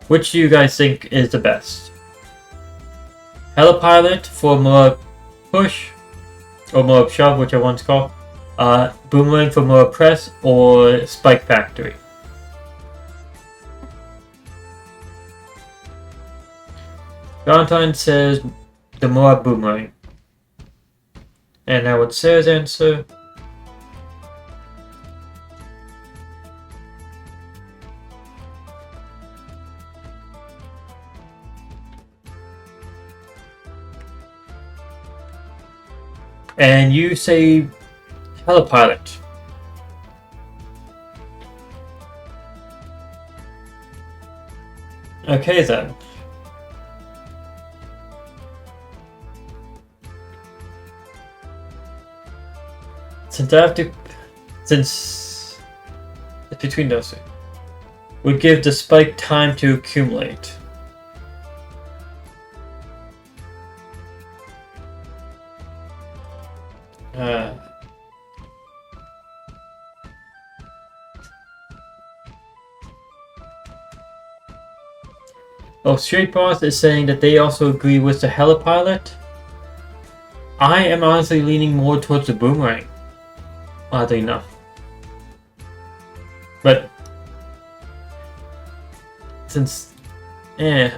Which do you guys think is the best? Helipilot for more push, or more shove, whichever one's called. Boomerang for more press, or Spike Factory. Valentine says the more boomerang. And now what's Sarah's answer? And you say Helipilot. Okay then. Since it's between those two, would give the spike time to accumulate. Straight Boss is saying that they also agree with the Helipilot. I am honestly leaning more towards the boomerang. Oddly enough. But since I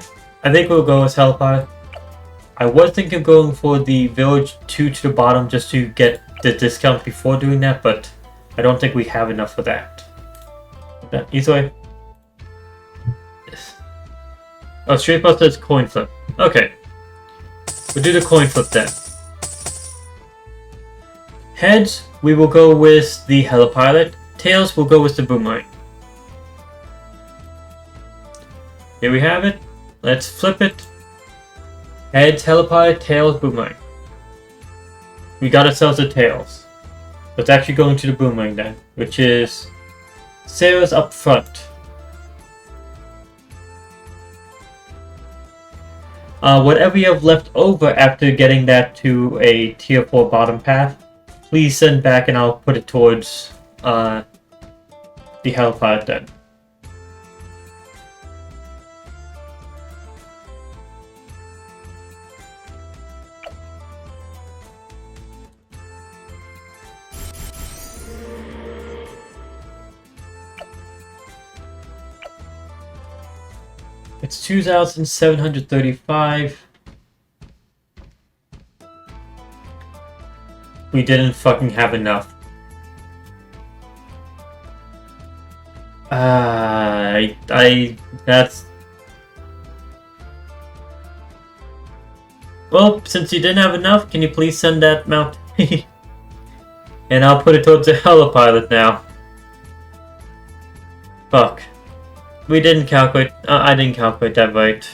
think we'll go with Helipilot. I was thinking of going for the Village 2 to the bottom just to get the discount before doing that, but I don't think we have enough for that. Either way. Oh, Straight Boss says coin flip. Okay. We'll do the coin flip then. Heads, we will go with the Helipilot. Tails, we'll go with the boomerang. Here we have it. Let's flip it. Heads, Helipilot, tails, boomerang. We got ourselves the tails. Let's actually go into the boomerang then, which is Sarah's up front. Whatever you have left over after getting that to a tier 4 bottom path, please send back and I'll put it towards the Helipilot then. It's 2,735. We didn't fucking have enough. That's... Well, since you didn't have enough, can you please send that amount to me? And I'll put it towards the Helipilot now. Fuck. We didn't calculate... I didn't calculate that right.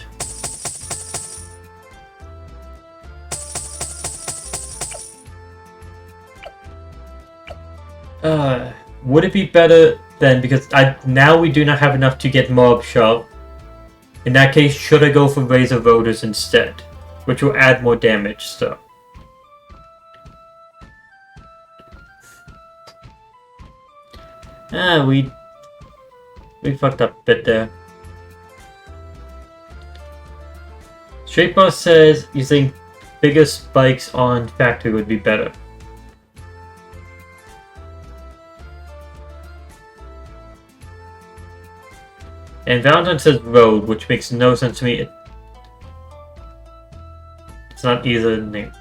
Would it be better then, because now we do not have enough to get Mob Shove. In that case, should I go for Razor Voters instead? Which will add more damage, so. We fucked up a bit there. Straight Boss says you think bigger spikes on Factory would be better. And Valentine says Road, which makes no sense to me. It's not either name.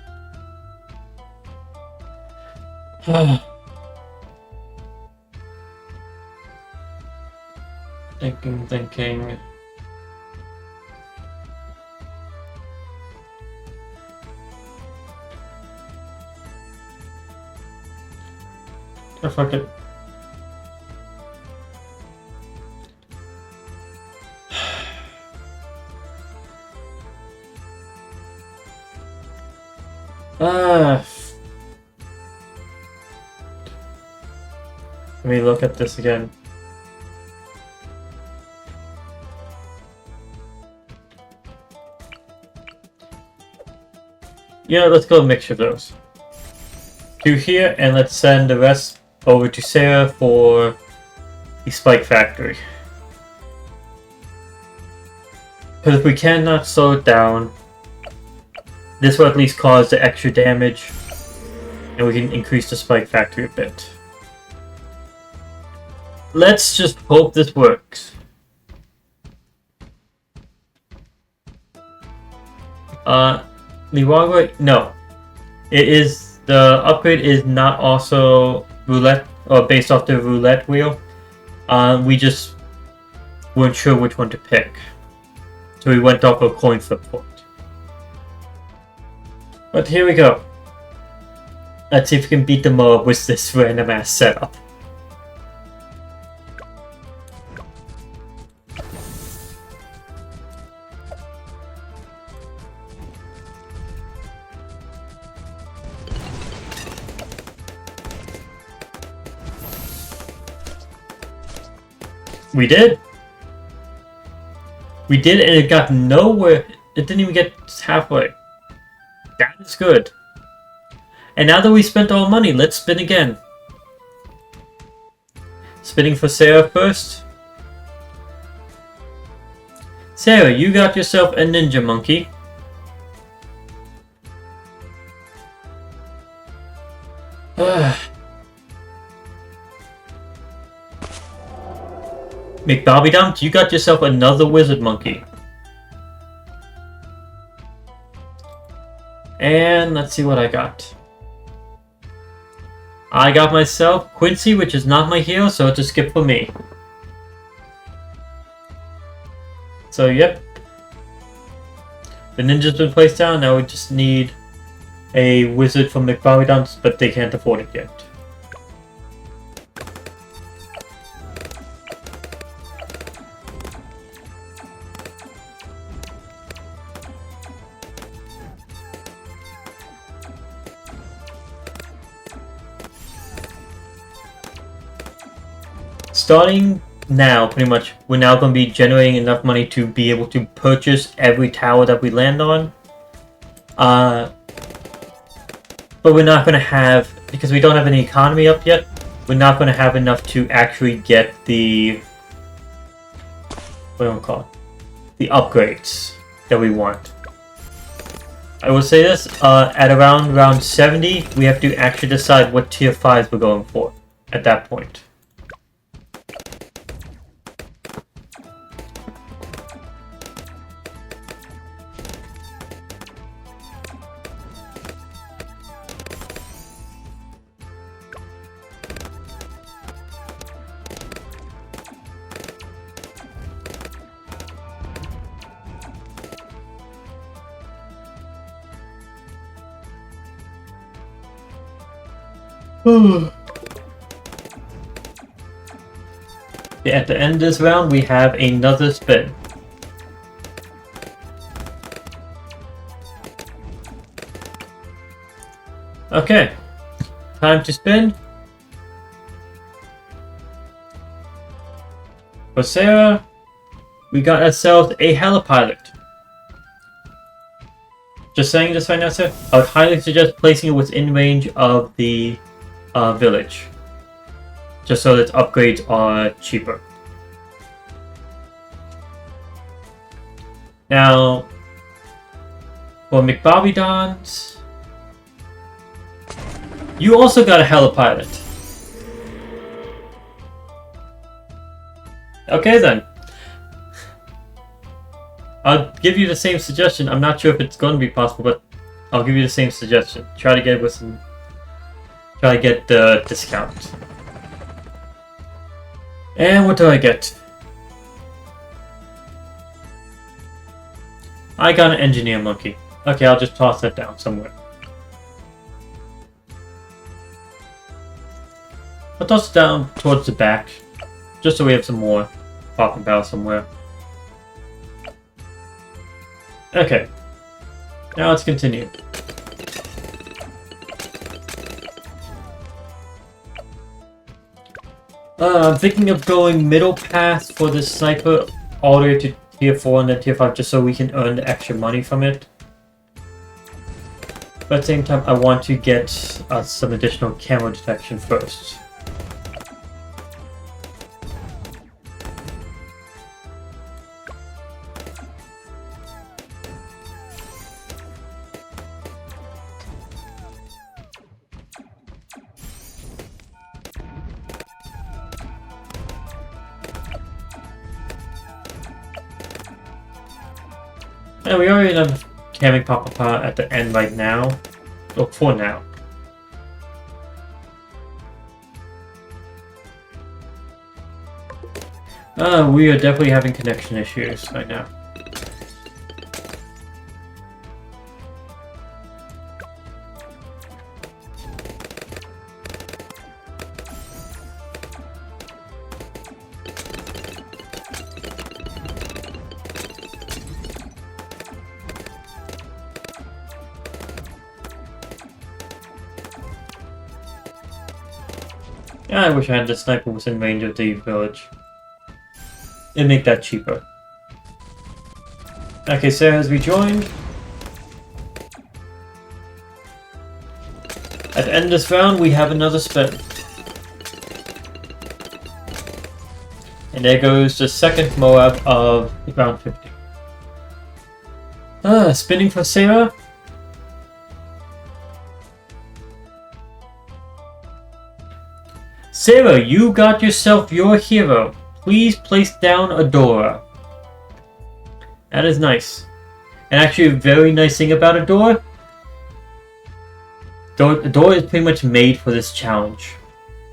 Thinking. Oh, fuck it. Let me look at this again. Yeah, let's go a mixture of those. To here, and let's send the rest over to Sarah for the Spike Factory. Because if we cannot slow it down, this will at least cause the extra damage, and we can increase the spike factor a bit. Let's just hope this works. Liwagwa, no. It is, the upgrade is not also roulette, or based off the roulette wheel. We just weren't sure which one to pick. So we went off a coin flip for it. But here we go. Let's see if we can beat the mob with this random ass setup. We did. We did, and it got nowhere. It didn't even get halfway. That is good. And now that we spent all money, let's spin again. Spinning for Sarah first. Sarah, you got yourself a ninja monkey. McBobby you got yourself another wizard monkey. And let's see what I got. I got myself Quincy, which is not my hero, so it's a skip for me. So yep. The ninja's been placed down, now we just need a wizard from McBobby, but they can't afford it yet. Starting now, pretty much, we're now going to be generating enough money to be able to purchase every tower that we land on. But we're not going to have, because we don't have any economy up yet, we're not going to have enough to actually get the, what do we call it? The upgrades that we want. I will say this, at around round 70, we have to actually decide what tier 5s we're going for at that point. At the end of this round, we have another spin. Okay, time to spin. For Sarah, we got ourselves a helipilot. Just saying this right now, sir. I would highly suggest placing it within range of the village, just so that upgrades are cheaper. Now, for McBobby, you also got a helipilot. Okay then. I'll give you the same suggestion. I'm not sure if it's going to be possible, but I'll give you the same suggestion. Try to get with some. Try to get the discount. And what do I get? I got an engineer monkey. Okay, I'll just toss that down somewhere. I'll toss it down towards the back, just so we have some more popping power somewhere. Okay, now let's continue. I'm thinking of going middle path for the sniper all the way to tier 4 and then tier 5 just so we can earn the extra money from it. But at the same time, I want to get some additional camera detection first. And we already have camming Impoppable at the end right now. Or for now. We are definitely having connection issues right now. I wish I had the sniper within range of the village. It'd make that cheaper. Okay, Sarah has rejoined. At the end of this round, we have another spin. And there goes the second Moab of round 50. Spinning for Sarah. Sarah, you got yourself your hero. Please place down a door. That is nice. And actually a very nice thing about a door. The door is pretty much made for this challenge.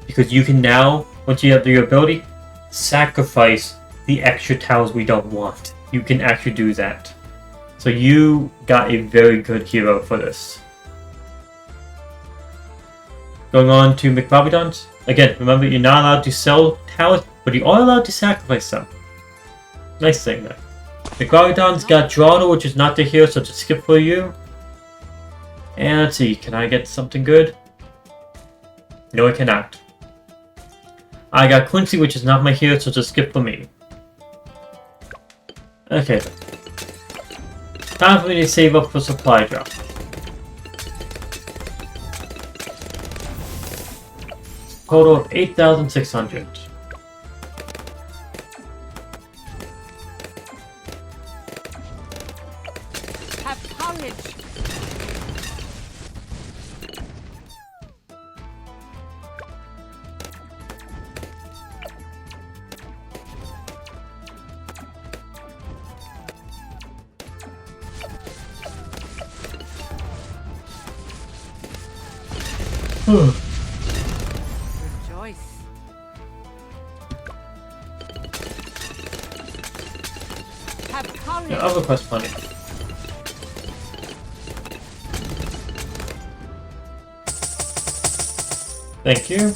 Because you can now, once you have your ability, sacrifice the extra tiles we don't want. You can actually do that. So you got a very good hero for this. Going on to McBobidons. Again, remember you're not allowed to sell towers, but you are allowed to sacrifice them. Nice thing there. McBobidons got Draughter, which is not the hero, so just skip for you. And let's see, can I get something good? No, I cannot. I got Quincy, which is not my hero, so just skip for me. Okay. Time for me to save up for supply drop. Total of 8,600. Have courage. Rejoice. Have courage. Yeah, I'll request money. Thank you.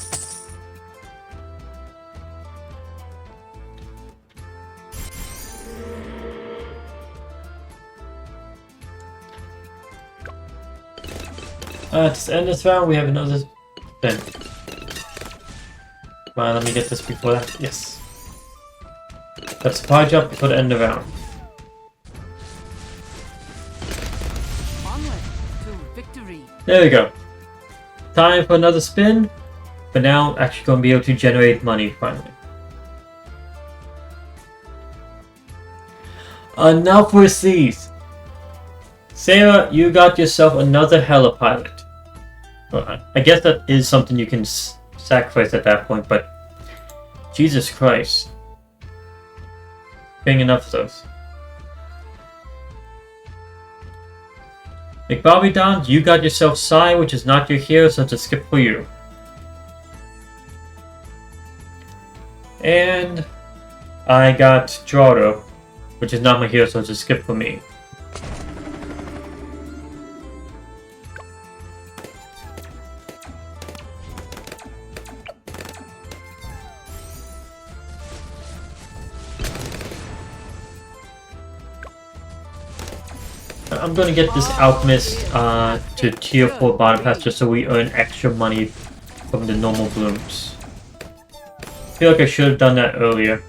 To end this round, we have another spin. Come on, let me get this before that. Yes. That's supply drop before the end of the round. Onward to victory. There we go. Time for another spin. But now, actually going to be able to generate money finally. Enough with these. Sarah, you got yourself another helipilot. Well, I guess that is something you can sacrifice at that point, but Jesus Christ. Getting enough of those. McBobidons, you got yourself Sai, which is not your hero, so it's a skip for you. And I got Draughter, which is not my hero, so it's a skip for me. I'm going to get this Alchemist to tier 4 bottom pass just so we earn extra money from the normal blooms. I feel like I should have done that earlier.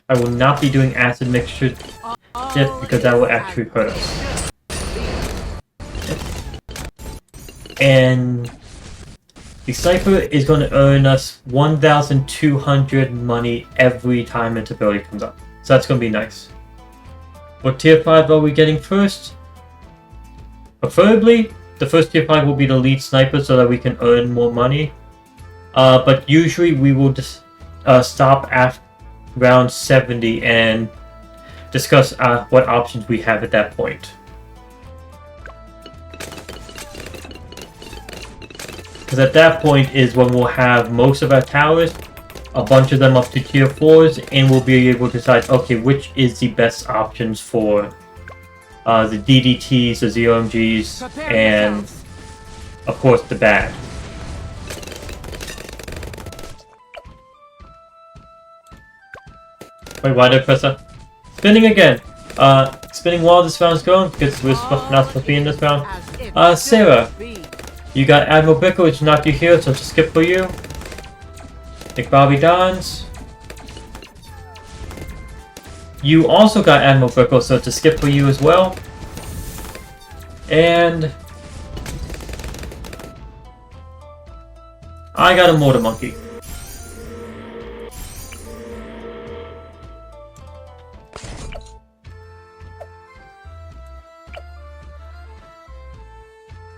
I will not be doing acid mixture yet because that will actually hurt us. And the Cypher is going to earn us 1,200 money every time its ability comes up. So that's going to be nice. What tier 5 are we getting first? Preferably the first tier 5 will be the lead sniper so that we can earn more money. But usually we will just stop at round 70 and discuss what options we have at that point. Because at that point is when we'll have most of our towers, a bunch of them up to tier 4s, and we'll be able to decide, okay, which is the best options for the DDTs, the ZOMGs, and of course the bad. Wait, why did I press that? Spinning again! Spinning while this round's going, because we're not supposed to be in this round. Sarah, you got Admiral Bickle, which is not your hero, so it's a skip for you. Nick Bobby Dons. You also got Admiral Bickle, so it's a skip for you as well. And I got a Mortar Monkey.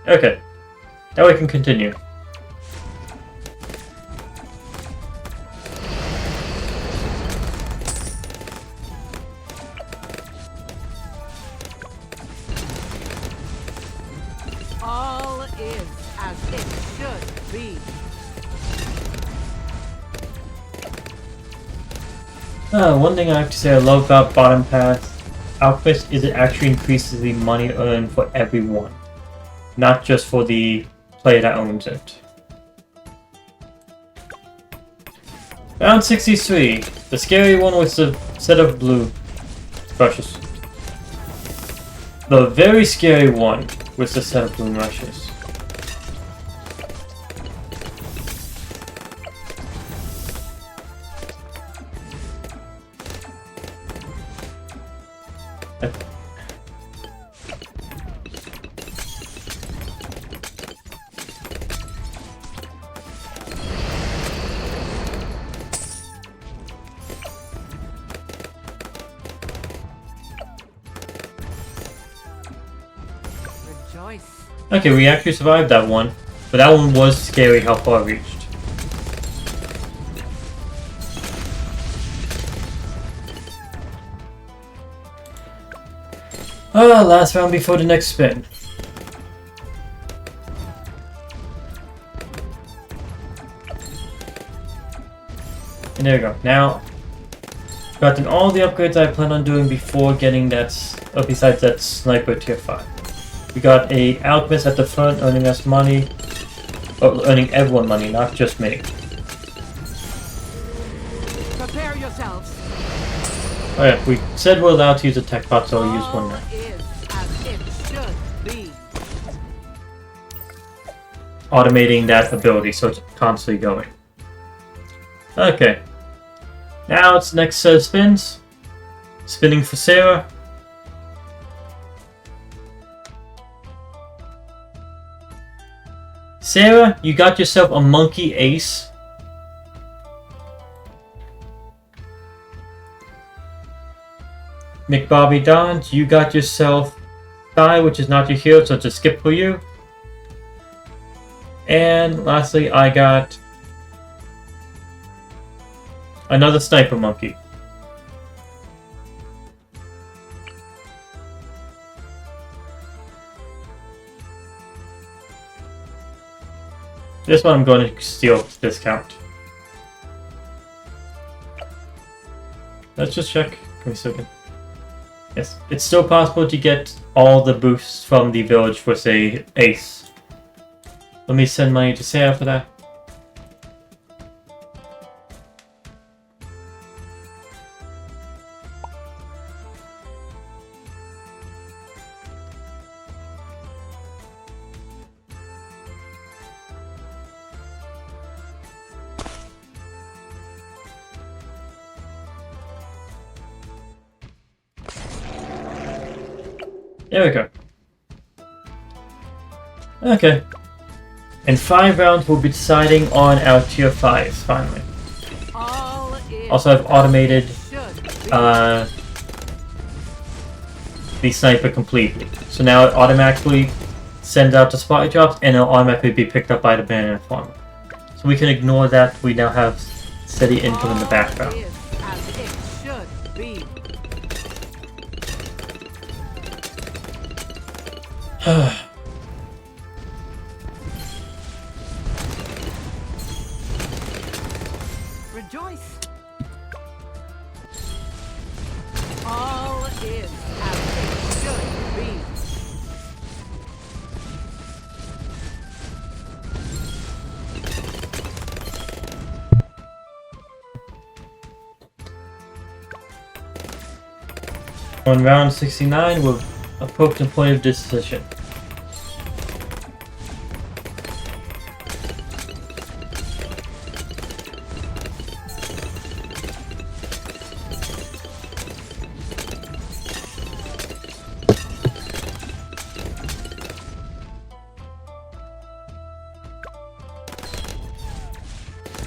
Okay, now we can continue. All is as it should be. One thing I have to say I love about Bottom Path Outfits is it actually increases the money earned for everyone, not just for the player that owns it. Round 63. The scary one with the set of blue brushes. The very scary one with the set of blue brushes. Rejoice. Okay, we actually survived that one, but that one was scary how far it reached. Last round before the next spin. And there we go. Now, gotten all the upgrades I plan on doing before getting that, besides that sniper tier 5. We got a alchemist at the front earning us money, earning everyone money, not just me. Prepare yourselves. Oh yeah, we said we're allowed to use a tech pot, so I'll use one now. All is as it should be. Automating that ability so it's constantly going. Okay. Now it's next set of spins. Spinning for Sarah. Sarah, you got yourself a monkey ace. McBobby Dons, you got yourself Sky, which is not your hero, so it's a skip for you. And lastly, I got another sniper monkey. This one I'm going to steal discount. Let's just check. Can we still get... Yes, it's still possible to get all the boosts from the village for, say, Ace. Let me send money to Sarah for that. There we go. Okay. In 5 rounds, we'll be deciding on our tier 5s, finally. All is Also, I've automated should be. the sniper completely. So now it automatically sends out the spotlight drops, and it'll automatically be picked up by the banana farmer. So we can ignore that. We now have steady income in the background. All is as it should be. Rejoice. All is as it should be. On round 69, we'll approach the point of decision.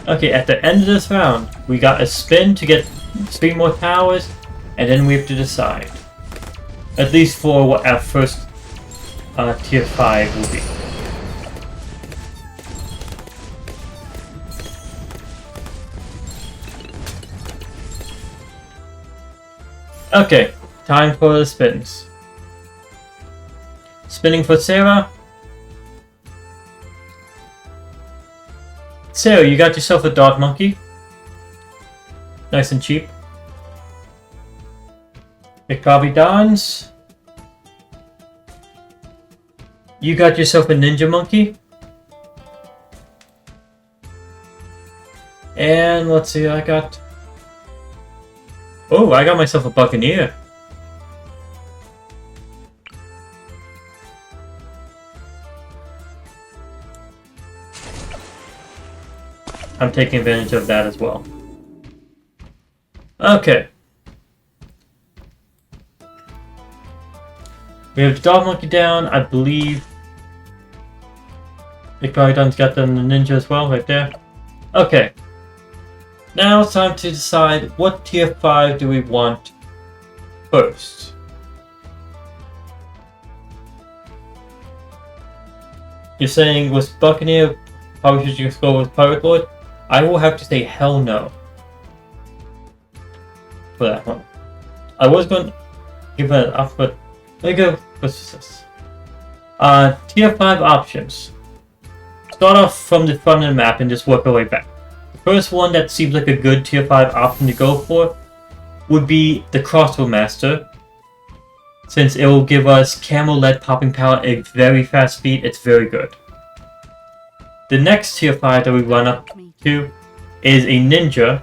Okay, at the end of this round, we got a spin to get 3 more towers, and then we have to decide. At least for what our first tier 5 will be. Okay, time for the spins. Spinning for Sarah. Sarah, you got yourself a dog monkey. Nice and cheap. McBobby Dons. You got yourself a ninja monkey. And let's see, I got myself a buccaneer. I'm taking advantage of that as well. Okay. We have the dog monkey down, I believe. McBobby got them the ninja as well, right there. Okay. Now it's time to decide what tier 5 do we want first. You're saying with Buccaneer, probably should just go with Pirate Lord? I will have to say hell no for that one. I was going to give it an up, but let me go. What's this? Tier 5 options. Start off from the front of the map and just work our way back. The first one that seems like a good tier 5 option to go for would be the Crossbow Master. Since it will give us camo lead popping power at a very fast speed, it's very good. The next tier 5 that we run up to is a ninja.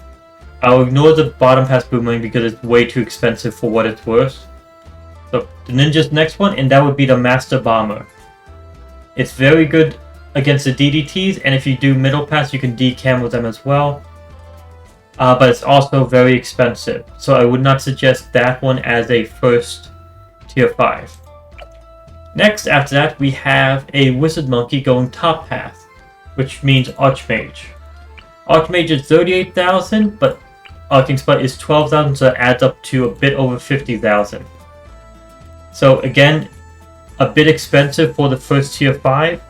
I'll ignore the bottom pass boomerang because it's way too expensive for what it's worth. So the ninja's next one, and that would be the Master Bomber. It's very good against the DDTs, and if you do middle pass, you can decamo them as well. But it's also very expensive, so I would not suggest that one as a first tier 5. Next, after that, we have a Wizard Monkey going top path, which means Archmage. Archmage is 38,000, but Arcing Spite is 12,000, so it adds up to a bit over 50,000. So again, a bit expensive for the first tier 5.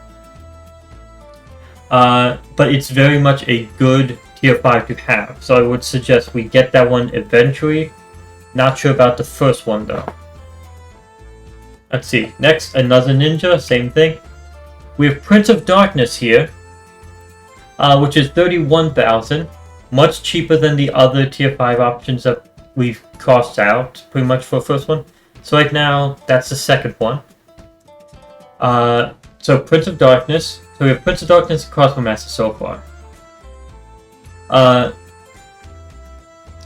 But it's very much a good tier 5 to have. So I would suggest we get that one eventually. Not sure about the first one though. Let's see. Next, another ninja, same thing. We have Prince of Darkness here, which is 31,000. Much cheaper than the other tier 5 options that we've crossed out, pretty much for the first one. So right now, that's the second one. So Prince of Darkness. So we have Prince of Darkness and Crossbow Master so far.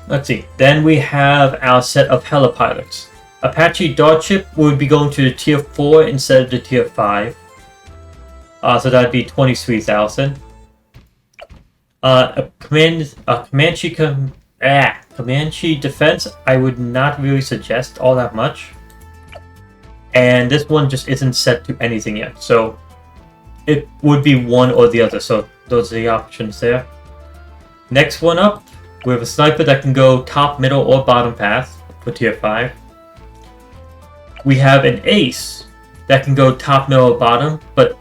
Let's see. Then we have our set of Helipilots. Apache Dart Ship would be going to the tier 4 instead of the tier 5. So that'd be 23,000. Comanche Defense, I would not really suggest all that much. And this one just isn't set to anything yet, so it would be one or the other, so those are the options there. Next one up, we have a sniper that can go top, middle, or bottom path for tier 5. We have an ace that can go top, middle, or bottom, but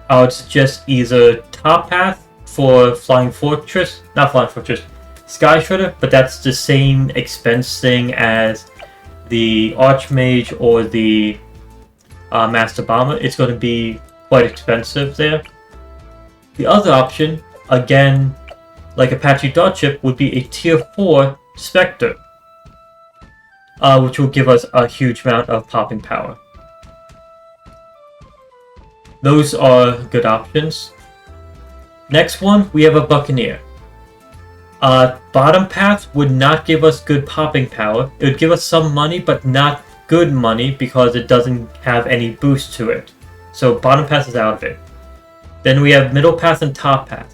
I would suggest either top path for Flying Fortress, not Flying Fortress, Sky Shredder, but that's the same expense thing as the Archmage or the Master Bomber. It's going to be quite expensive there. The other option, again, like Apache Dart Ship, would be a Tier 4 Spectre, which will give us a huge amount of popping power. Those are good options. Next one, we have a Buccaneer. Bottom path would not give us good popping power. It would give us some money, but not good money because it doesn't have any boost to it. So bottom path is out of it. Then we have middle path and top path.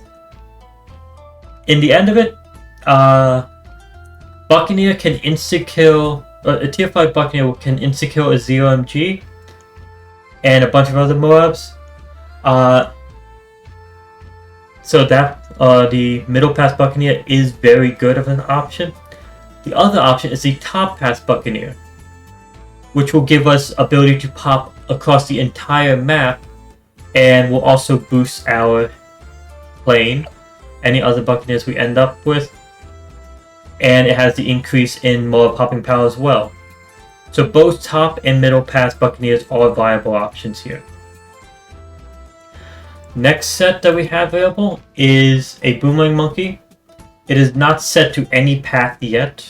In the end of it, Buccaneer can insta-kill, a tier 5 Buccaneer can insta-kill a 0MG and a bunch of other mobs. So that the middle path Buccaneer is very good of an option. The other option is the top path Buccaneer, which will give us ability to pop across the entire map and will also boost our plane, any other Buccaneers we end up with, and it has the increase in more popping power as well. So both top and middle path Buccaneers are viable options here. Next set that we have available is a Boomerang Monkey. It is not set to any path yet,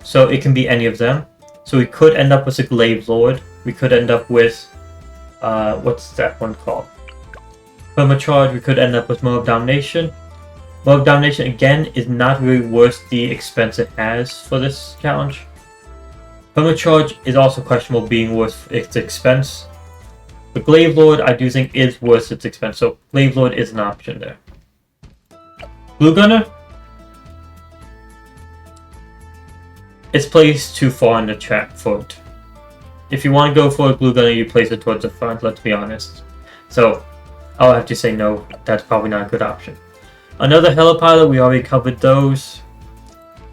so it can be any of them. So we could end up with a Glaive Lord. We could end up with, what's that one called? Permacharge. We could end up with Mode of Domination. Mode of Domination, again, is not really worth the expense it has for this challenge. Permacharge is also questionable being worth its expense. The Glaive Lord, I do think, is worth its expense, so Glaive Lord is an option there. Blue Gunner, it's placed too far in the track for it. If you want to go for a Blue Gunner, you place it towards the front, let's be honest. So, I'll have to say no, that's probably not a good option. Another Helipilot, we already covered those.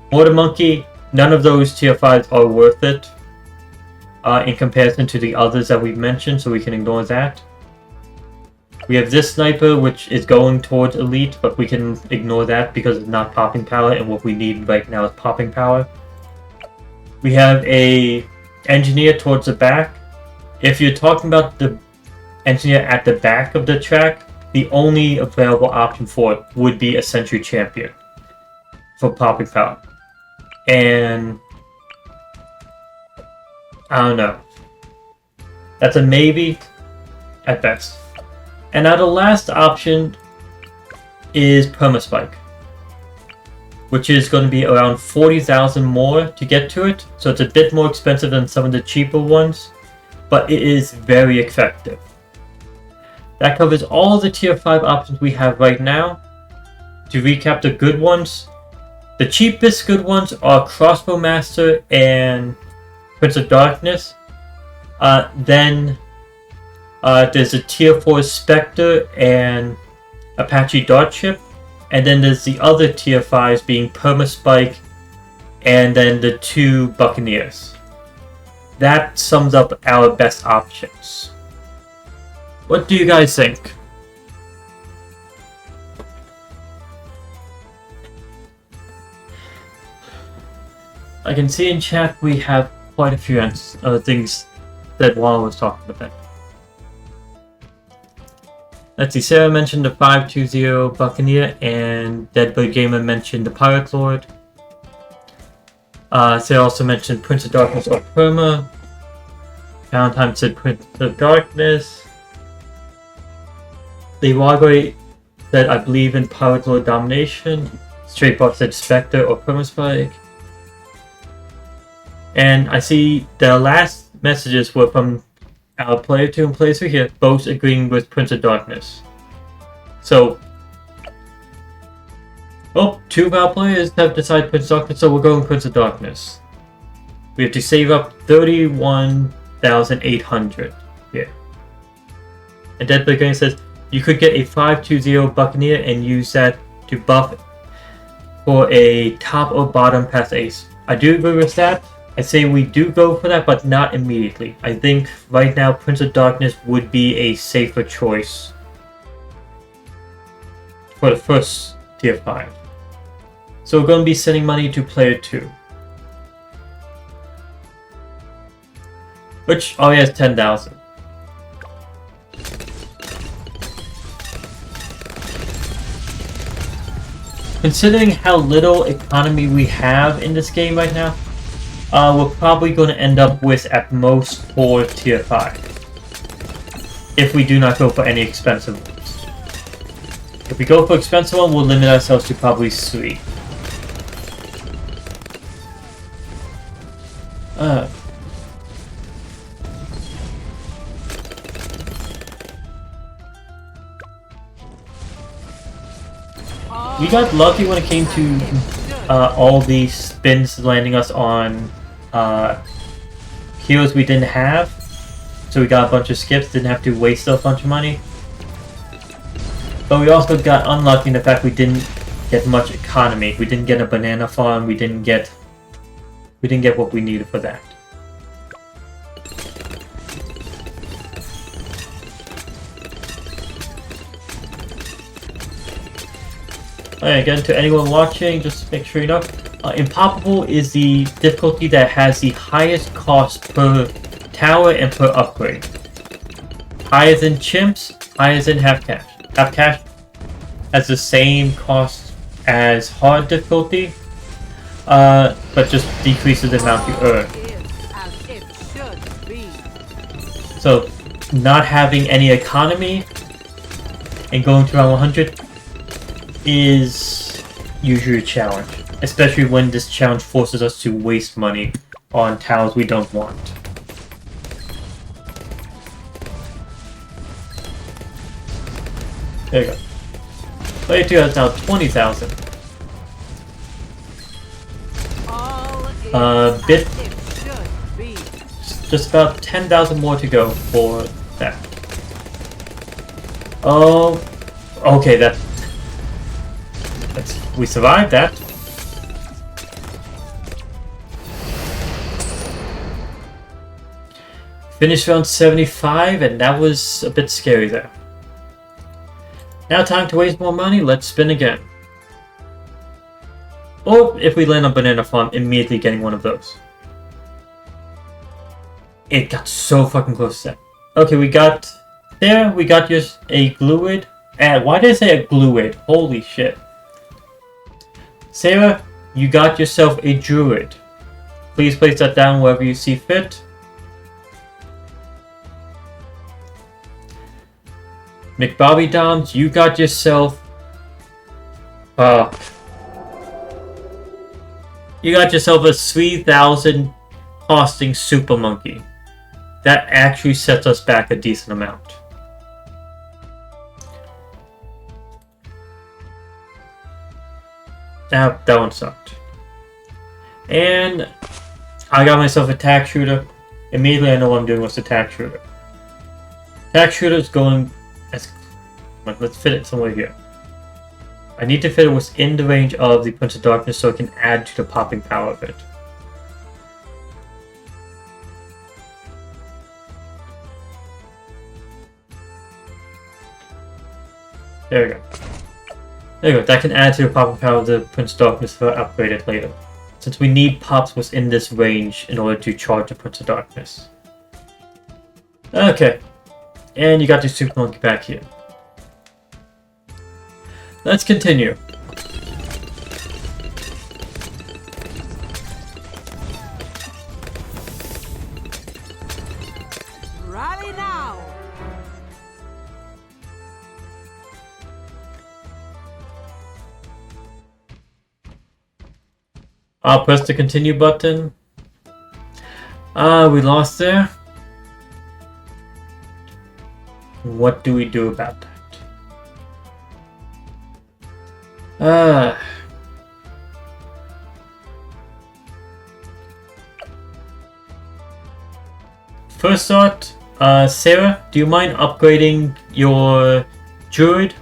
Water Monkey, none of those tier 5s are worth it. In comparison to the others that we've mentioned, so we can ignore that. We have this Sniper, which is going towards Elite, but we can ignore that because it's not popping power, and what we need right now is popping power. We have a Engineer towards the back. If you're talking about the Engineer at the back of the track, the only available option for it would be a Sentry Champion for popping power. And I don't know. That's a maybe at best. And now the last option is Permaspike, which is going to be around 40,000 more to get to it. So it's a bit more expensive than some of the cheaper ones, but it is very effective. That covers all the tier 5 options we have right now. To recap the good ones, the cheapest good ones are Crossbow Master and Prince of Darkness. Then there's a tier 4 Spectre and Apache Dart Ship. And then there's the other tier 5s being Permaspike and then the 2 Buccaneers. That sums up our best options. What do you guys think? I can see in chat we have quite a few things that while I was talking about that. Let's see, Sarah mentioned the 520 Buccaneer and Deadbird Gamer mentioned the Pirate Lord. Sarah also mentioned Prince of Darkness or Perma. Valentine said Prince of Darkness. Leewagway said, I believe in Pirate Lord Domination. Straight Box said Spectre or Permaspike. And I see the last messages were from our player 2 and player 3 here, both agreeing with Prince of Darkness. So, well, 2 of our players have decided Prince of Darkness, so we're going Prince of Darkness. We have to save up 31,800 here. And Deadbird Gang says, you could get a 520 Buccaneer and use that to buff for a top or bottom path ace. I do agree with that. I say we do go for that, but not immediately. I think right now Prince of Darkness would be a safer choice for the first tier 5. So we're going to be sending money to player 2. Which already has 10,000. Considering how little economy we have in this game right now, we're probably going to end up with at most 4 tier 5. If we do not go for any expensive ones. If we go for expensive one, we'll limit ourselves to probably 3. We got lucky when it came to all the spins landing us on heroes we didn't have. So we got a bunch of skips, didn't have to waste a bunch of money. But we also got unlucky in the fact we didn't get much economy. We didn't get a banana farm, we didn't get what we needed for that. Alright, again, to anyone watching, just make sure you know, Impoppable is the difficulty that has the highest cost per tower and per upgrade. Higher than Chimps, higher than Half Cash. Half Cash has the same cost as hard difficulty, but just decreases the amount you earn. So, not having any economy and going to around 100 is usually a challenge, especially when this challenge forces us to waste money on towers we don't want. There you go. Player 2 has now 20,000. Bit. Just about 10,000 more to go for that. Oh, okay, we survived that. Finished round 75, and that was a bit scary there. Now time to waste more money, let's spin again. Or, if we land on Banana Farm, immediately getting one of those. It got so fucking close to that. Okay, we got just a Gluid. Why did I say a Gluid? Holy shit. Sarah, you got yourself a Druid. Please place that down wherever you see fit. McBobby Doms, you got yourself a 3,000 costing Super Monkey. That actually sets us back a decent amount. That one sucked. And I got myself a tack shooter. Immediately I know what I'm doing with the tack shooter. Tack shooter is going as... Let's fit it somewhere here. I need to fit it within the range of the Prince of Darkness so it can add to the popping power of it. There we go. There you go, that can add to the popping power of the Prince of Darkness for upgraded later. Since we need pops within this range in order to charge the Prince of Darkness. Okay. And you got your Super Monkey back here. Let's continue. Rally now. I'll press the continue button. We lost there. What do we do about that? First thought, Sarah, do you mind upgrading your Druid?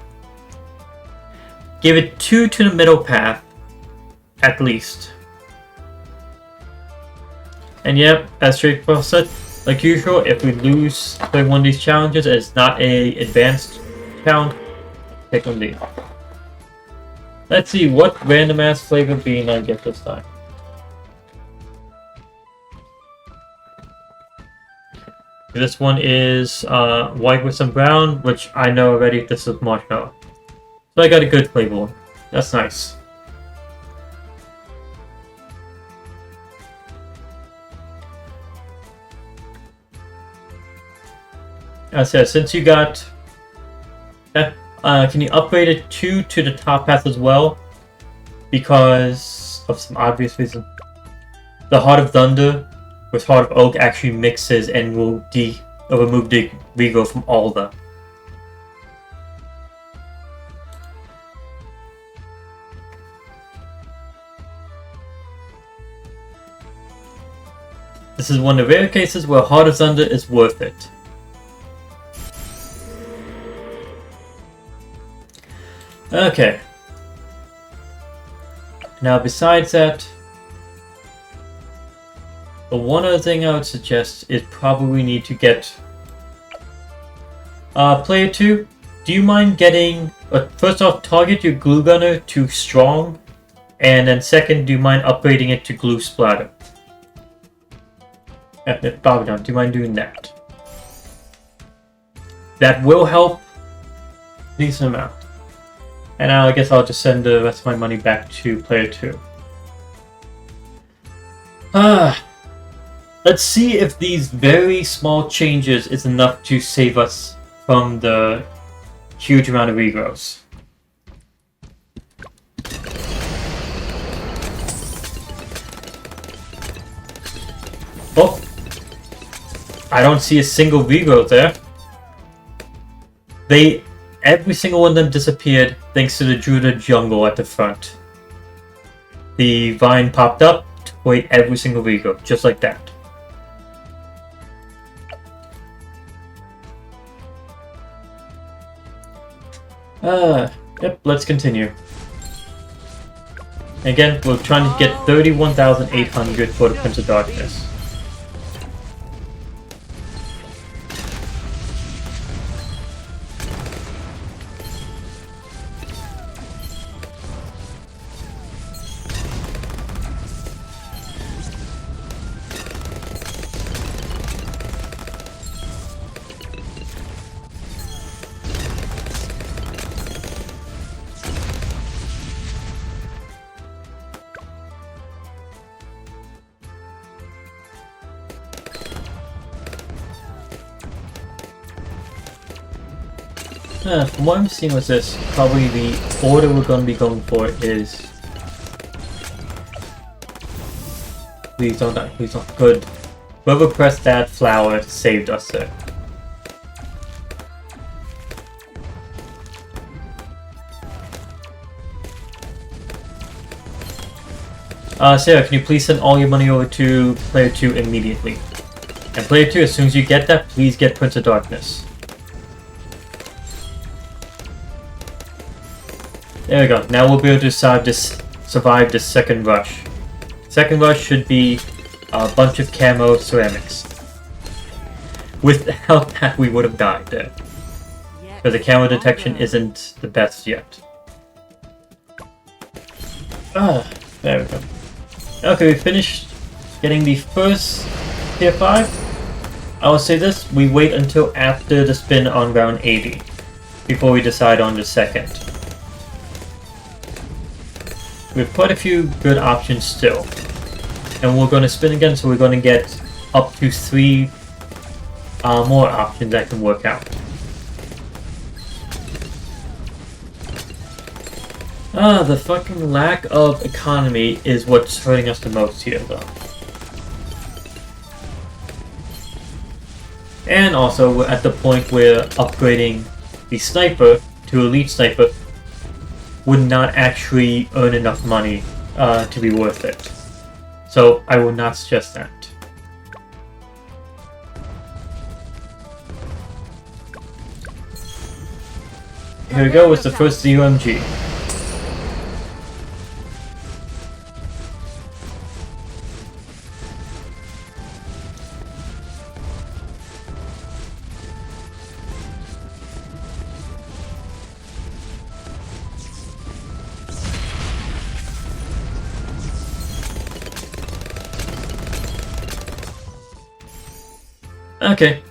Give it 2 to the middle path, at least. And yep, as Straightforward said, like usual, if we lose play one of these challenges and it's not a advanced challenge, take on these. Let's see what random ass flavor bean I get this time. This one is white with some brown, which I know already this is marshmallow. So I got a good flavor one. That's nice. As I said, since you got that, can you upgrade it to the top path as well? Because of some obvious reason. The Heart of Thunder with Heart of Oak actually mixes and will remove the regrowth from all of them. This is one of the rare cases where Heart of Thunder is worth it. Okay. Now besides that, the one other thing I would suggest is probably need to get player 2. Do you mind getting first off, target your glue gunner to strong, and then second, do you mind upgrading it to glue splatter? Babylon, do you mind doing that? That will help a decent amount. And now I guess I'll just send the rest of my money back to player 2. Let's see if these very small changes is enough to save us from the huge amount of regrowths. Oh! I don't see a single regrowth there. Every single one of them disappeared thanks to the Druid jungle at the front. The vine popped up to away every single regrowth, just like that. Yep, let's continue. Again, we're trying to get 31,800 for the Prince of Darkness. From what I'm seeing with this, probably the order we're going to be going for is... Please don't die, please don't. Good. Whoever pressed that flower saved us there. Sarah, can you please send all your money over to player 2 immediately? And player 2, as soon as you get that, please get Prince of Darkness. There we go. Now we'll be able to survive this second rush. Second rush should be a bunch of camo ceramics. Without that, we would have died there. Because the camo detection isn't the best yet. There we go. Okay, we finished getting the first tier 5. I will say this, we wait until after the spin on round 80 before we decide on the second. We have quite a few good options still. And we're going to spin again, so we're going to get up to 3 more options that can work out. The fucking lack of economy is what's hurting us the most here, though. And also, we're at the point where upgrading the sniper to elite sniper would not actually earn enough money to be worth it. So I will not suggest that. Here we go with the first ZOMG. Okay,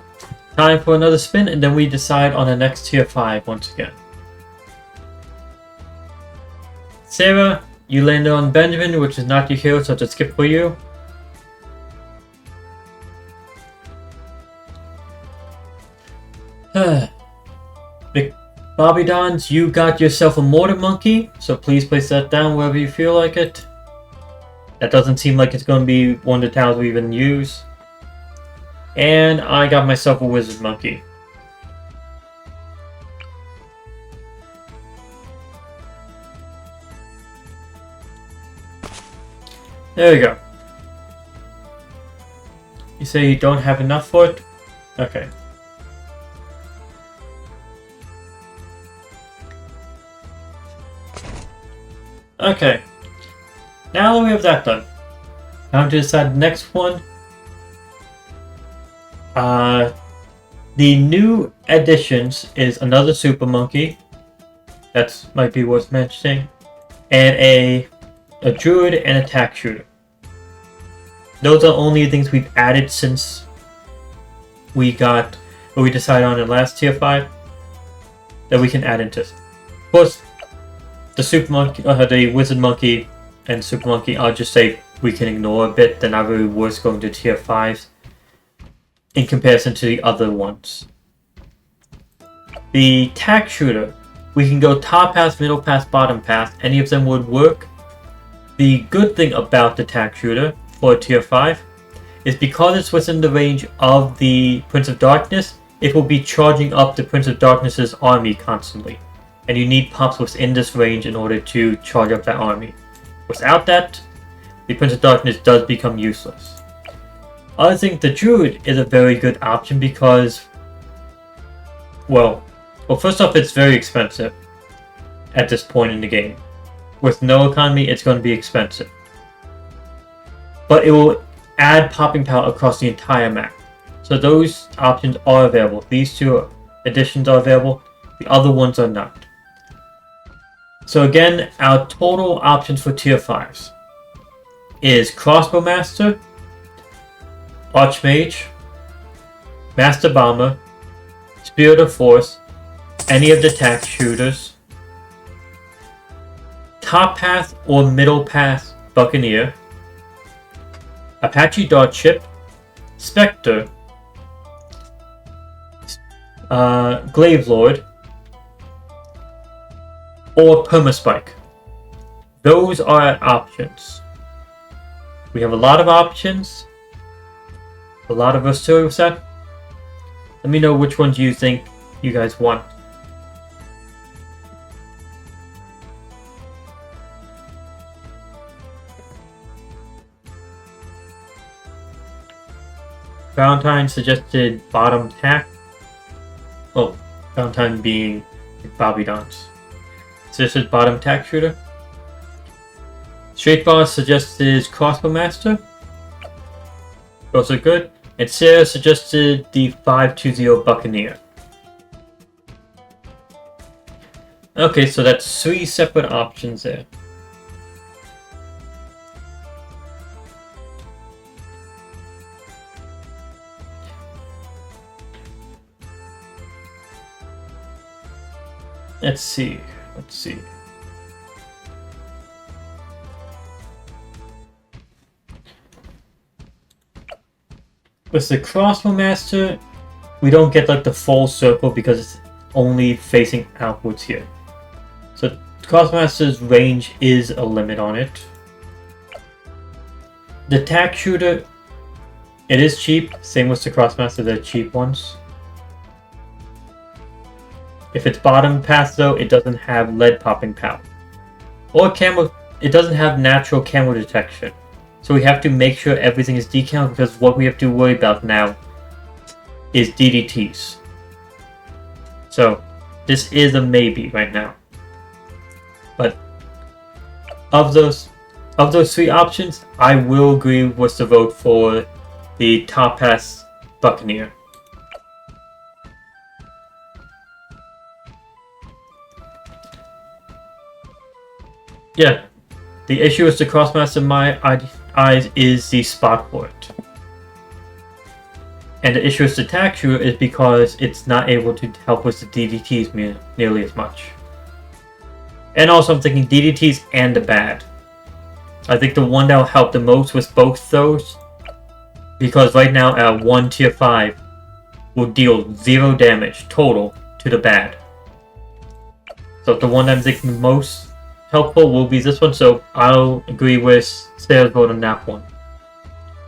time for another spin, and then we decide on the next tier 5 once again. Sarah, you landed on Benjamin, which is not your hero, so just skip for you. Bobby Dons, you got yourself a mortar monkey, so please place that down wherever you feel like it. That doesn't seem like it's going to be one of the towers we even use. And I got myself a wizard monkey. There we go. You say you don't have enough for it? Okay. Okay. Now that we have that done, time to decide the next one. The new additions is another super monkey. That might be worth mentioning. And a druid and a tack shooter. Those are only the things we've added since we got what we decided on in the last tier 5 that we can add into. Of course, the super monkey, the wizard monkey and super monkey, I'll just say we can ignore a bit. They're not really worth going to tier 5s in comparison to the other ones. The tack shooter, we can go top path, middle path, bottom path. Any of them would work. The good thing about the tack shooter for tier 5 is because it's within the range of the Prince of Darkness, it will be charging up the Prince of Darkness's army constantly. And you need pops within this range in order to charge up that army. Without that, the Prince of Darkness does become useless. I think the Druid is a very good option because, well, first off, it's very expensive at this point in the game. With no economy, it's going to be expensive. But it will add popping power across the entire map. So those options are available. These two additions are available. The other ones are not. So again, our total options for tier 5s is Crossbow Master, Archmage, Master Bomber, Spirit of Force, any of the tack shooters, Top Path or Middle Path Buccaneer, Apache Dart Ship, Spectre, Glaive Lord, or Permaspike. Those are our options. We have a lot of options, a lot of versatility with that. Let me know which ones you think you guys want. Valentine suggested bottom tack. Oh, Valentine being Bobby Dons. Suggested bottom tack shooter. Straight Boss suggested Crossbow Master. Also good. And Sarah suggested the 520 Buccaneer. Okay, so that's 3 separate options there. Let's see. With the Crossbow Master, we don't get like the full circle because it's only facing outwards here. So Crossbow Master's range is a limit on it. The tack shooter, it is cheap. Same with the Crossbow Master, they're cheap ones. If it's bottom path though, it doesn't have lead popping power. Or camo, it doesn't have natural camo detection. So we have to make sure everything is decamoed because what we have to worry about now is DDTs. So this is a maybe right now. But of those 3 options, I will agree with the vote for the top pass Buccaneer. Yeah, the issue with the Crossmaster in my eyes is the spot for it. And the issue with the Taxu is because it's not able to help with the DDTs nearly as much. And also I'm thinking DDTs and the bad. I think the one that will help the most with both those, because right now at 1 tier 5 will deal 0 damage total to the bad. So the one I'm thinking most helpful will be this one, so I'll agree with Sarah's vote on that one.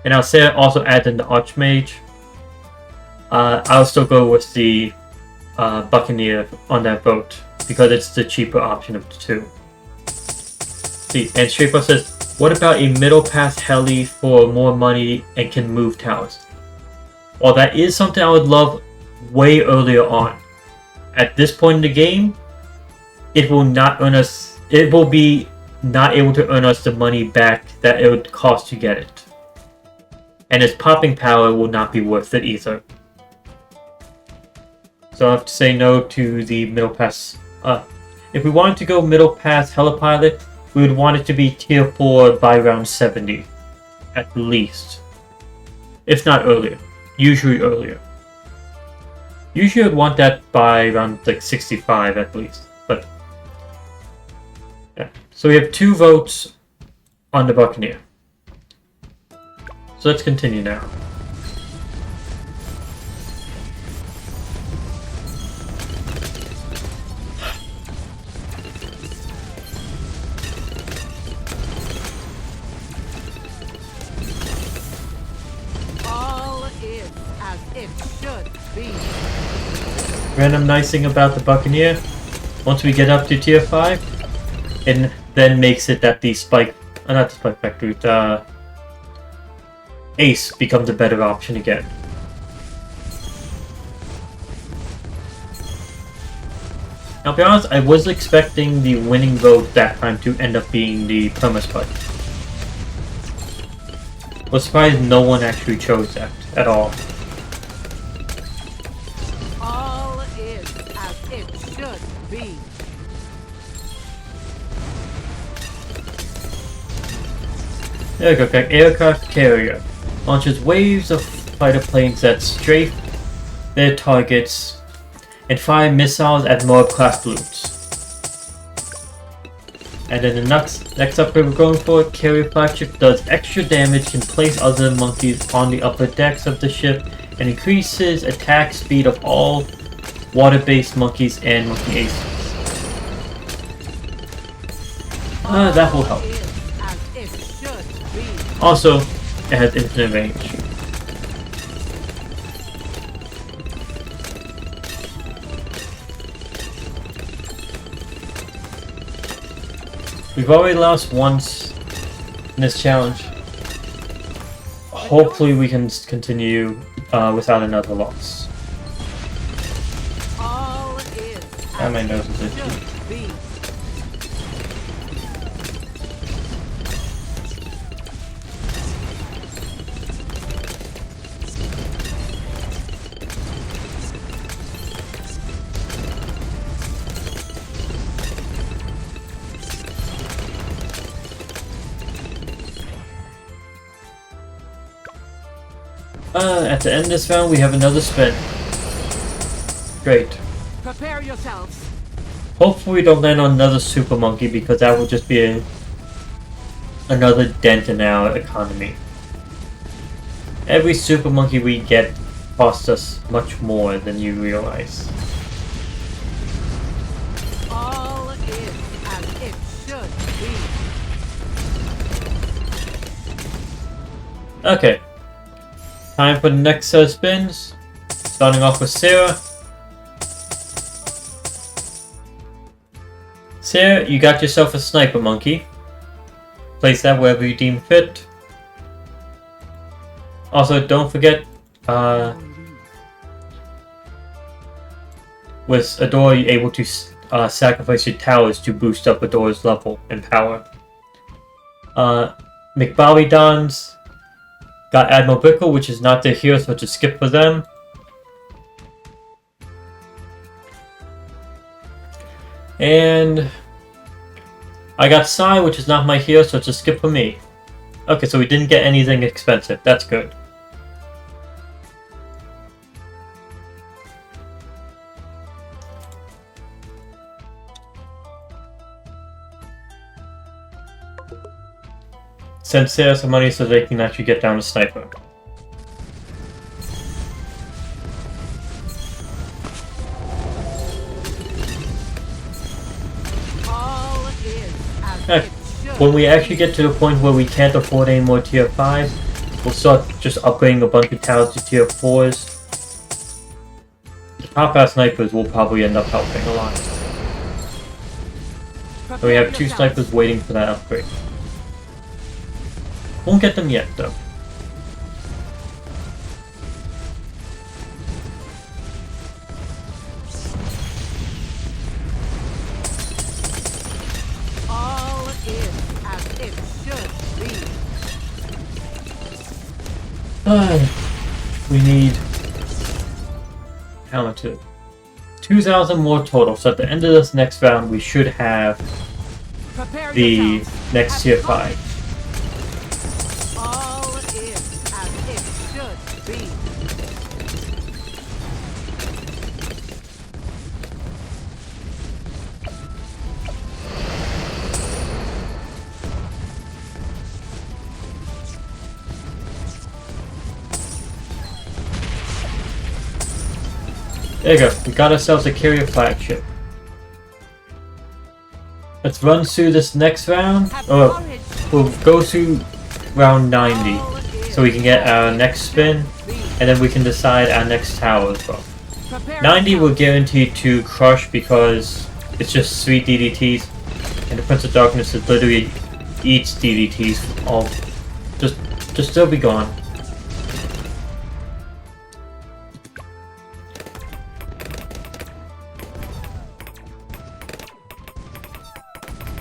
And now Sarah also adds in the Archmage. I'll still go with the Buccaneer on that vote, because it's the cheaper option of the two. See, and Straightforward says, what about a middle pass heli for more money and can move towers? Well, that is something I would love way earlier on. At this point in the game, it will not earn us. It will be not able to earn us the money back that it would cost to get it. And its popping power will not be worth it either. So I have to say no to the middle pass. If we wanted to go middle pass helipilot, we would want it to be tier 4 by round 70. At least. If not earlier. Usually earlier. Usually I'd want that by around like 65 at least. But yeah. So we have 2 votes on the Buccaneer. So let's continue now. All is as it should be. Random nice thing about the Buccaneer, once we get up to tier 5, it then makes it that the Spike, not the Spike Factory, Ace becomes a better option again. Now, to be honest, I was expecting the winning vote that time to end up being the Perma-Spike. Was surprised no one actually chose that at all. All is as it should be. There we go, okay. Aircraft carrier launches waves of fighter planes that strafe their targets and fire missiles at Moab-class balloons. And then the next upgrade we're going for, carrier flagship does extra damage, can place other monkeys on the upper decks of the ship, and increases attack speed of all water-based monkeys and monkey aces. That will help. Also, it has infinite range. We've already lost once in this challenge. Hopefully we can continue without another loss. My nose is itchy. At the end of this round, we have another spin. Great. Prepare yourselves. Hopefully we don't land on another super monkey, because that would just be another dent in our economy. Every super monkey we get costs us much more than you realize. All is as it should be. Okay. Time for the next set of spins. Starting off with Sarah. Sarah, you got yourself a sniper monkey. Place that wherever you deem fit. Also, don't forget, with Adora, you're able to sacrifice your towers to boost up Adora's level and power. McBowie-Dons got Admiral Bickle, which is not their hero, so just skip for them. And I got Sai, which is not my hero, so just skip for me. Okay, so we didn't get anything expensive. That's good. send Sarah some money so they can actually get down a sniper. All is as it should When we actually be. get to the point where we can't afford any more tier 5s, we'll start just upgrading a bunch of towers to tier 4s. The top pass snipers will probably end up helping a lot. So we have 2 snipers waiting for that upgrade. Won't get them yet though. All is as it should be. We need how much? 2,000 more total. So at the end of this next round, we should have Prepare the yourselves. next At tier target. 5. All is as it should be. There you go. We got ourselves a carrier flagship. Let's run through this next round. Have Oh, courage. we'll go through round 90 All is so we can get our as next it spin, should be. and then we can decide our next tower as well. Prepare 90 we're yourselves. guaranteed to crush because it's just 3 DDTs, and the Prince of Darkness is literally eats DDTs all. Just they'll be gone.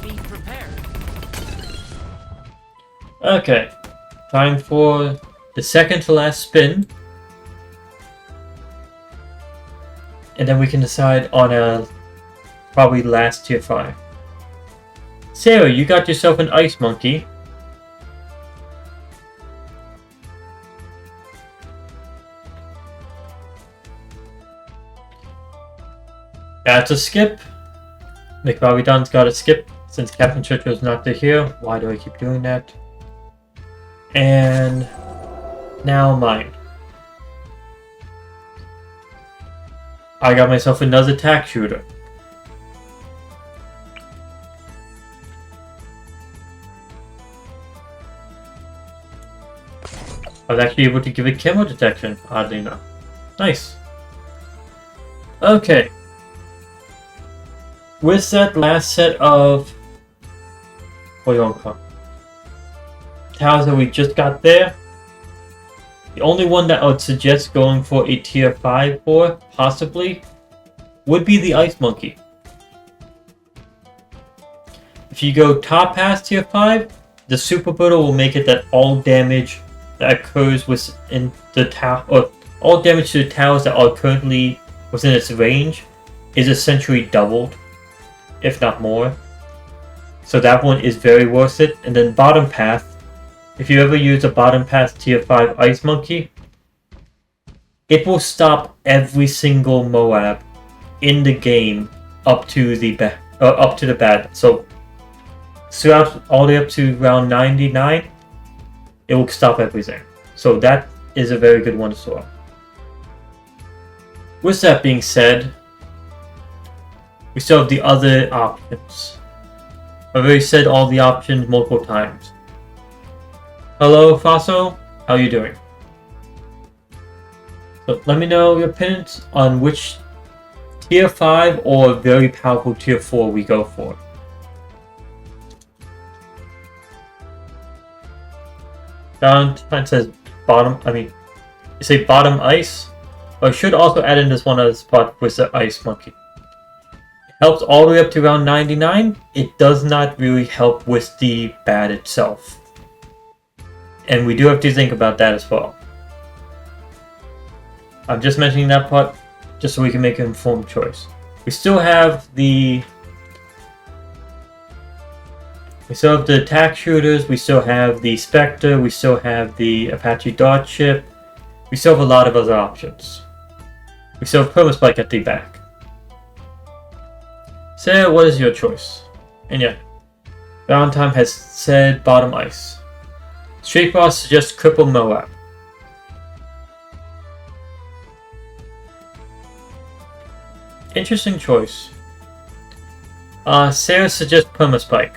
Be prepared. Okay, time for the second to last spin. And then we can decide on a probably last tier 5. Sarah, you got yourself an ice monkey. That's a skip. McBobby-Don's got a skip since Captain Churchill's not here. Why do I keep doing that? And now mine. I got myself another tack shooter. I was actually able to give it camo detection, oddly enough. Nice. Okay. With that last set of towers that we just got there, the only one that I would suggest going for a tier 5 for, possibly, would be the Ice Monkey. If you go top past tier 5, the Super Brittle will make it that all damage that occurs within the tower, or all damage to the towers that are currently within its range, is essentially doubled, if not more. So that one is very worth it. And then bottom path, if you ever use a bottom path tier 5 Ice Monkey, it will stop every single Moab in the game up to the battle. So throughout all the way up to round 99, it will stop everything. So that is a very good one as well. With that being said, we still have the other options. I've already said all the options multiple times. Hello, Faso. How are you doing? So let me know your opinions on which tier 5 or very powerful tier 4 we go for. Valentine says bottom, you say bottom ice. But I should also add in this one other spot with the Ice Monkey. It helps all the way up to round 99. It does not really help with the bat itself. And we do have to think about that as well. I'm just mentioning that part just so we can make an informed choice. We still have the attack shooters, we still have the Spectre, we still have the Apache Dart ship, we still have a lot of other options. We still have Permaspike at the back. Sarah, what is your choice? And yeah, Valentine has said bottom ice. Street Boss suggests Cripple Moab. Interesting choice. Sarah suggests Permaspike.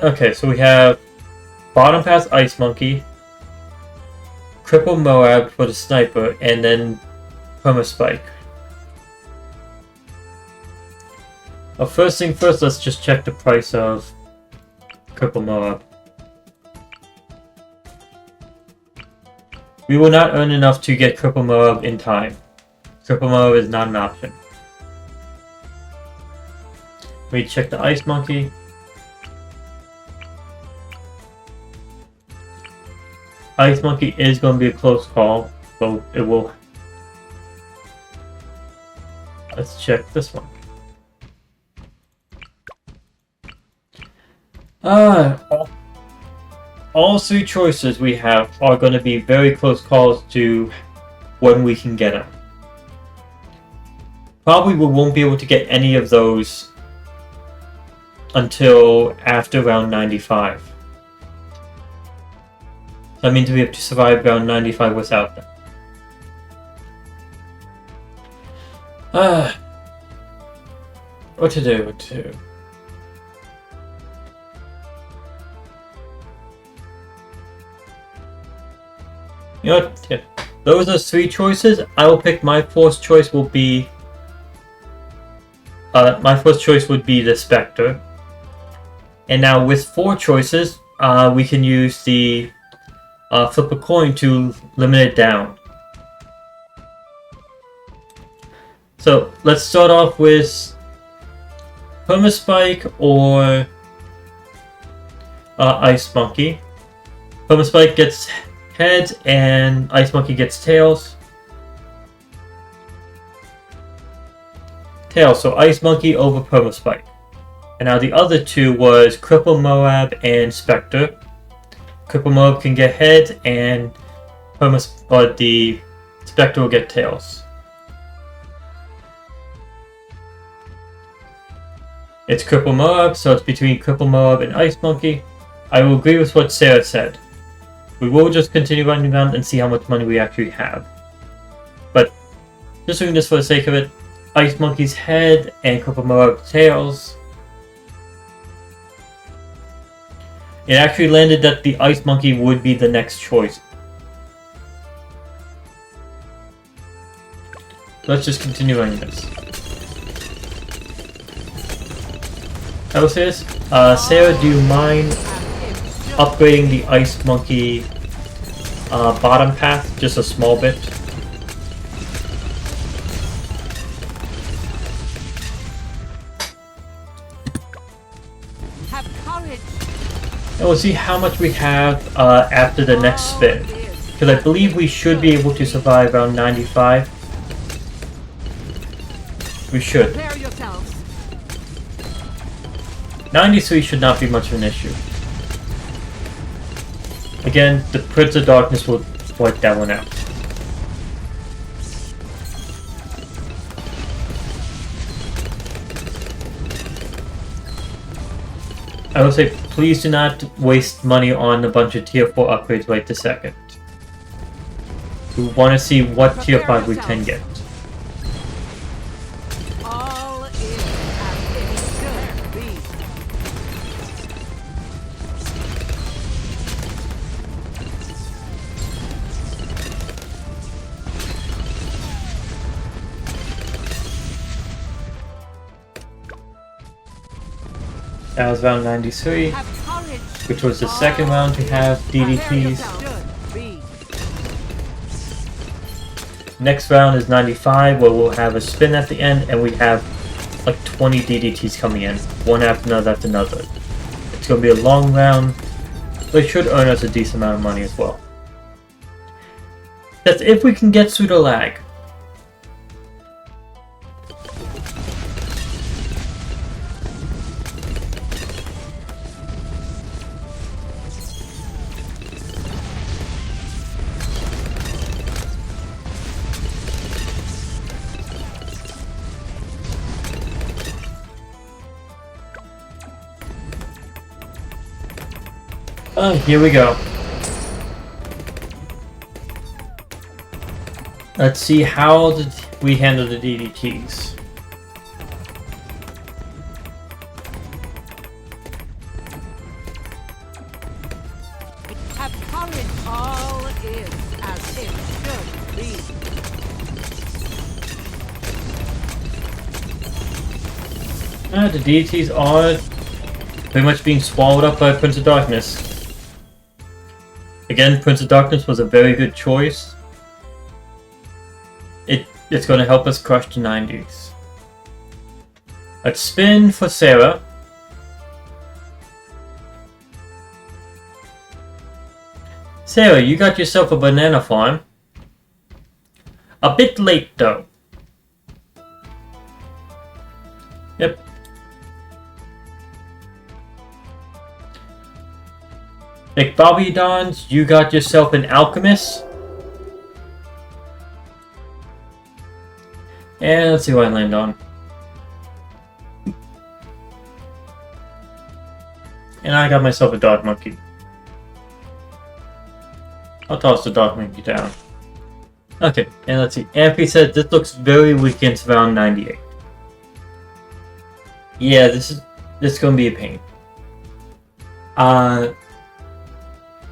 Okay, so we have Bottom Pass Ice Monkey, Cripple Moab for the sniper, and then Permaspike. First thing first, let's just check the price of Cripple Moab. We will not earn enough to get Cripple Moab in time. Cripple Moab is not an option. We check the Ice Monkey. Ice Monkey is going to be a close call, but it will. Let's check this one. All three choices we have are going to be very close calls to when we can get them. Probably we won't be able to get any of those until after round 95. That means we have to survive round 95 without them. What to do? You know what? Yeah. Those are three choices. I will pick my fourth choice will be... my first choice would be the Spectre. And now with four choices, we can use the flip a coin to limit it down. So let's start off with Permaspike or Ice Monkey. Permaspike gets heads and Ice Monkey gets tails. Tails, so Ice Monkey over Permaspike. And now the other two was Cripple Moab and Spectre. Cripple Moab can get heads and but the Spectre will get tails. It's Cripple Moab, so it's between Cripple Moab and Ice Monkey. I will agree with what Sarah said. We will just continue running around and see how much money we actually have. But just doing this for the sake of it, Ice Monkey's head and Cripple Moab tails. It actually landed that the Ice Monkey would be the next choice. Let's just continue running this. I will say this. Sarah, do you mind upgrading the Ice Monkey bottom path just a small bit? Have courage. And we'll see how much we have after the next spin. Because I believe we should be able to survive around 95. We should. Prepare yourselves. 93 should not be much of an issue. Again, the Prince of Darkness will wipe that one out. I will say, please do not waste money on a bunch of tier 4 upgrades right this second. We want to see what tier 5 we can get. All is as it should be. That was round 93, Have courage. which was the second round to have DDTs. Should be. Next round is 95, where we'll have a spin at the end, and we have like 20 DDTs coming in, one after another. It's going to be a long round, but it should earn us a decent amount of money as well. That's if we can get through the lag. Here we go. Let's see how we handle the DDTs. Have courage. All is as it should be. The DDTs are pretty much being swallowed up by Prince of Darkness. Again, Prince of Darkness was a very good choice. It's going to help us crush the 90s. Let's spin for Sarah. Sarah, you got yourself a banana farm. A bit late though. Yep. McBobby-Dons, you got yourself an alchemist. And let's see what I land on. And I got myself a dog monkey. I'll toss the dog monkey down. Okay, and let's see. Ampy said this looks very weak against round 98. Yeah, this is gonna be a pain.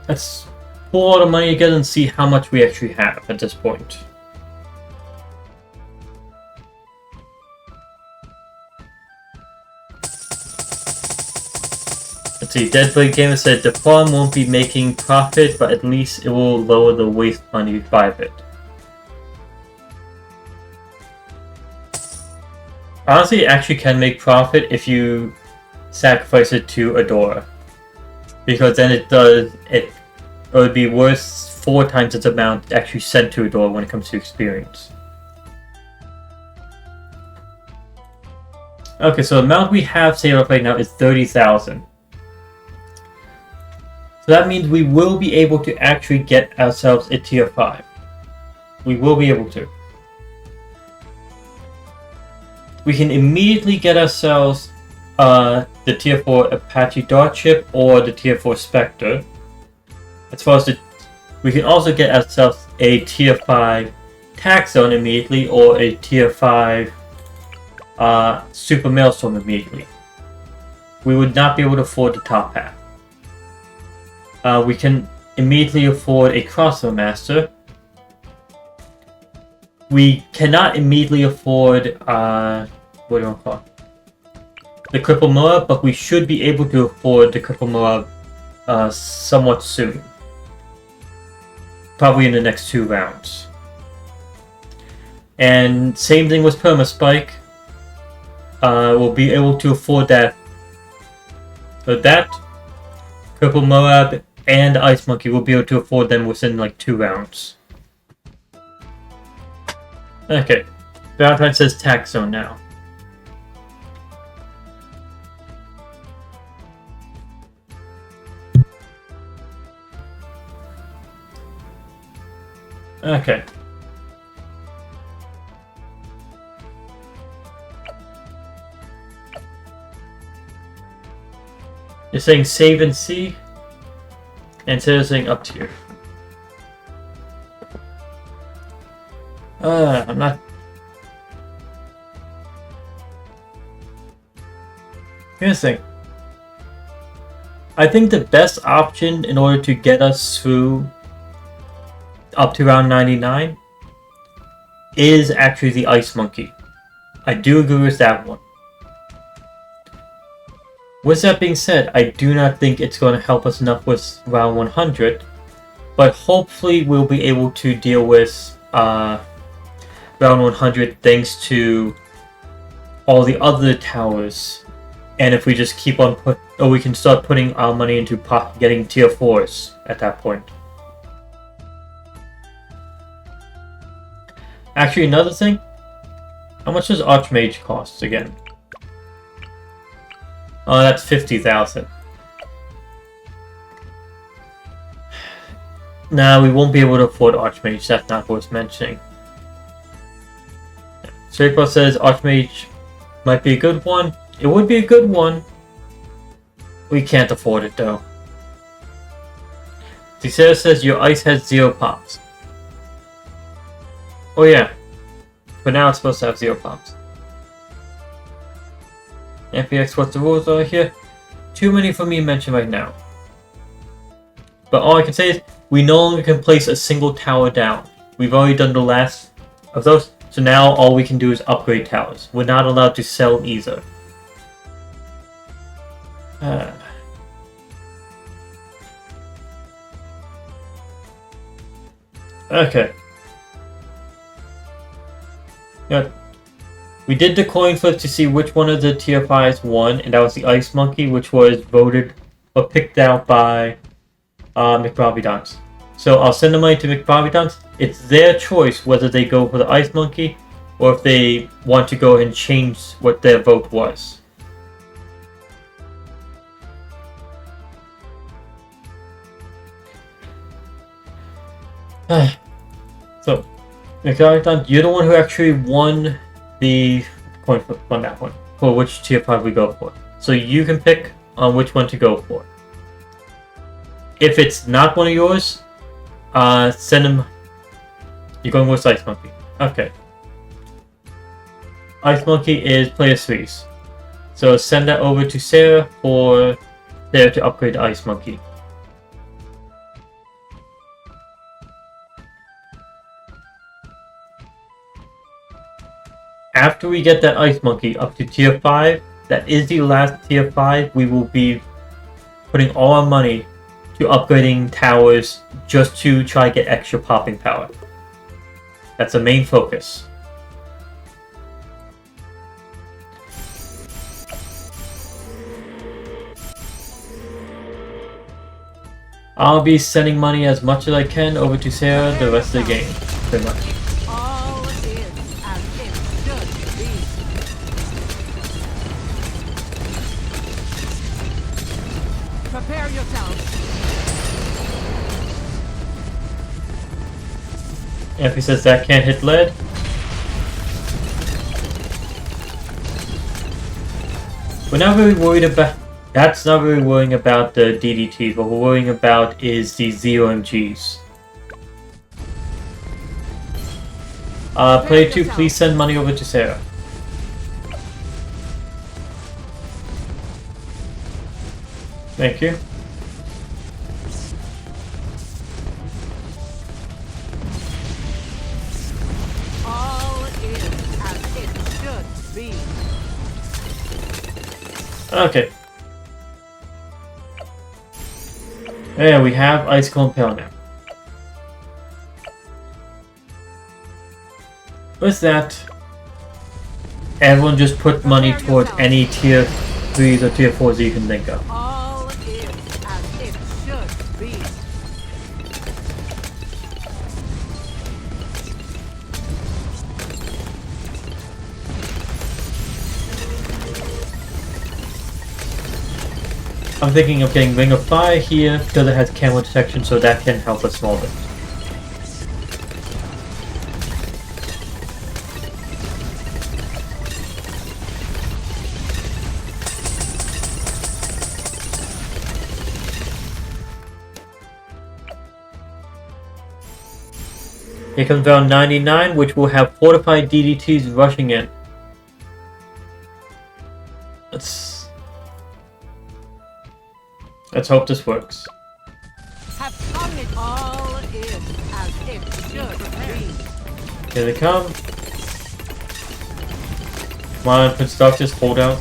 Let's pull all the money together and see how much we actually have at this point. Let's see, Deadblade Gamer said the farm won't be making profit, but at least it will lower the waste money by a bit. Honestly, it actually can make profit if you sacrifice it to Adora. Because then it would be worth 4 times its amount actually sent to Adora when it comes to experience. Okay, so the amount we have saved up right now is 30,000. So that means we will be able to actually get ourselves a tier 5. We will be able to. We can immediately get ourselves the tier 4 Apache Dart Ship or the tier 4 Spectre. As far as we can also get ourselves a tier 5 Tax Zone immediately or a tier 5 Super Maelstrom immediately. We would not be able to afford the top half. We can immediately afford a Crossbow Master. We cannot immediately afford, what do you want to call it? The Cripple Moab, but we should be able to afford the Cripple Moab somewhat soon. Probably in the next 2 rounds. And same thing with Permaspike. We'll be able to afford that. So that, Cripple Moab, and Ice Monkey will be able to afford them within like 2 rounds. Okay, Valentine says Tax Zone now. Okay. You're saying save and see, and instead of saying up to you. I'm not. Here's the thing. I think the best option in order to get us through up to round 99 is actually the Ice Monkey. I do agree with that one. With that being said, I do not think it's going to help us enough with round 100, but hopefully we'll be able to deal with round 100 thanks to all the other towers. And if we just keep on we can start putting our money into getting tier 4s at that point. Actually, another thing, how much does Archmage cost again? Oh, that's 50,000. Nah, we won't be able to afford Archmage, that's not worth mentioning. Straightball says Archmage might be a good one. It would be a good one. We can't afford it though. Sarah says your ice has 0 pops. Oh yeah. But now it's supposed to have 0 pops. FPX, what the rules are here? Too many for me to mention right now. But all I can say is, we no longer can place a single tower down. We've already done the last of those, so now all we can do is upgrade towers. We're not allowed to sell either. Okay. Yeah. We did the coin flip to see which one of the tier 5s won, and that was the Ice Monkey, which was voted or picked out by McBobby So I'll send the money to McBobby. It's their choice whether they go for the Ice Monkey or if they want to go and change what their vote was. So, McBobby, you're the one who actually won the coin flip on that one, for which tier 5 we go for. So you can pick on which one to go for. If it's not one of yours, send them. You're going with Ice Monkey. Okay. Ice Monkey is player 3's. So send that over to Sarah for Sarah to upgrade the Ice Monkey. After we get that Ice Monkey up to tier 5, that is the last tier 5, we will be putting all our money to upgrading towers just to try to get extra popping power. That's the main focus. I'll be sending money as much as I can over to Sarah the rest of the game, pretty much. All is as it should be. Prepare yourself. Effie says that can't hit lead. We're not really worried about... That's not really worrying about the DDTs. What we're worrying about is the ZOMGs. Player 2, please send money over to Sarah. Thank you. All is as it should be. Okay. There we have Ice Cone Pale now. With that, everyone just put money towards any tier 3s or tier 4s that you can think of. All is as it should be. I'm thinking of getting Ring of Fire here because it has camo detection, so that can help a small bit. Here comes round 99, which will have fortified DDTs rushing in. Let's hope this works. Have come it all is as it should be. Here they come. Come on, Prince Dark, just hold out.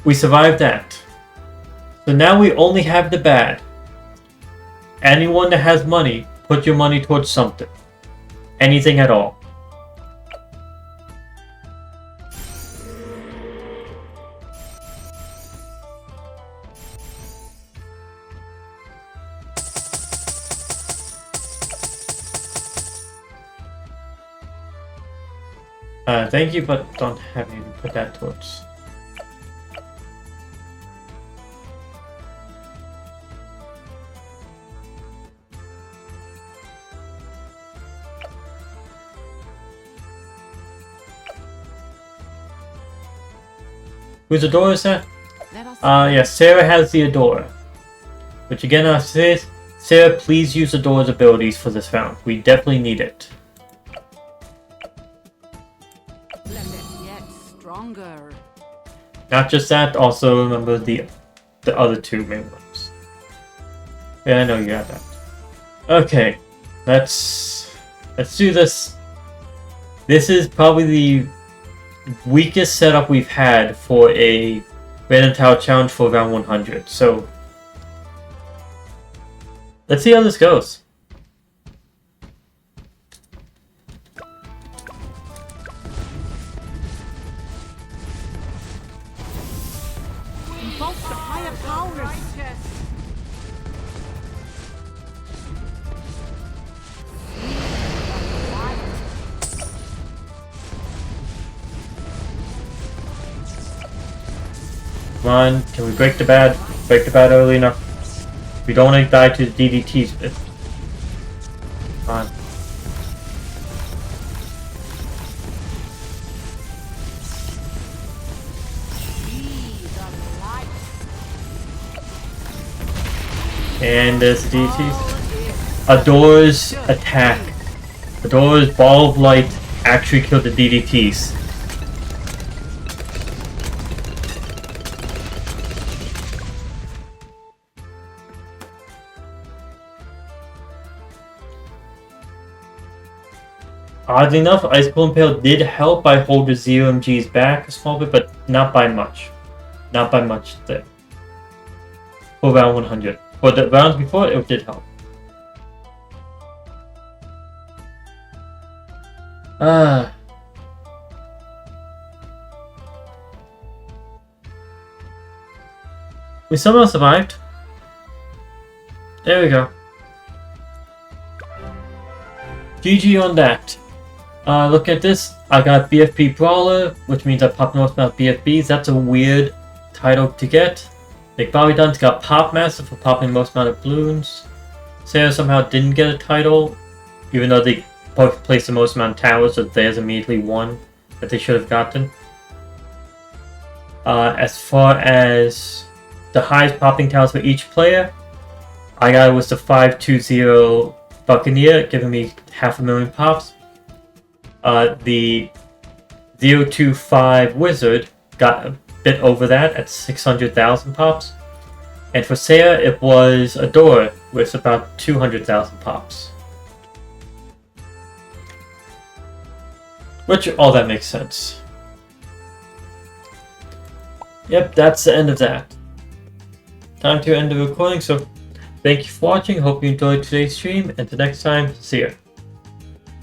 We survived that. So now we only have the bad. Anyone that has money, put your money towards something. Anything at all. Thank you, but don't have you put that towards. Whose door is that? Let us Yeah, Sarah has the Adora. Which again, I say, Sarah, please use Adora's abilities for this round. We definitely need it. Let it get stronger. Not just that, also remember the other two main ones. Yeah, I know you got that. Okay, let's do this. This is probably the weakest setup we've had for a random tile challenge for round 100. So let's see how this goes. Invoke the higher powers. Come on, can we break the bad? Break the bad early enough. We don't want to die to the DDTs. Come on. And there's the DDTs. Adora's attack. Adora's ball of light actually killed the DDTs. Oddly enough, Ice Cold Impale did help by holding ZMGs back a small bit, but not by much. Not by much there. For round 100. For the rounds before, it did help. We somehow survived. There we go. GG on that. Look at this. I got BFB Brawler, which means I popped most amount of BFBs. That's a weird title to get. Nick Bobby Dunn's got Pop Master for popping most amount of balloons. Sarah somehow didn't get a title, even though they both placed the most amount of towers, so there's immediately one that they should have gotten. As far as the highest popping towers for each player, I got it was the 520 Buccaneer, giving me 500,000 pops. The 025 Wizard got a bit over that at 600,000 pops. And for Saya, it was Adora with about 200,000 pops. Which, all that makes sense. Yep, that's the end of that. Time to end the recording, so thank you for watching, hope you enjoyed today's stream, and until next time, see ya.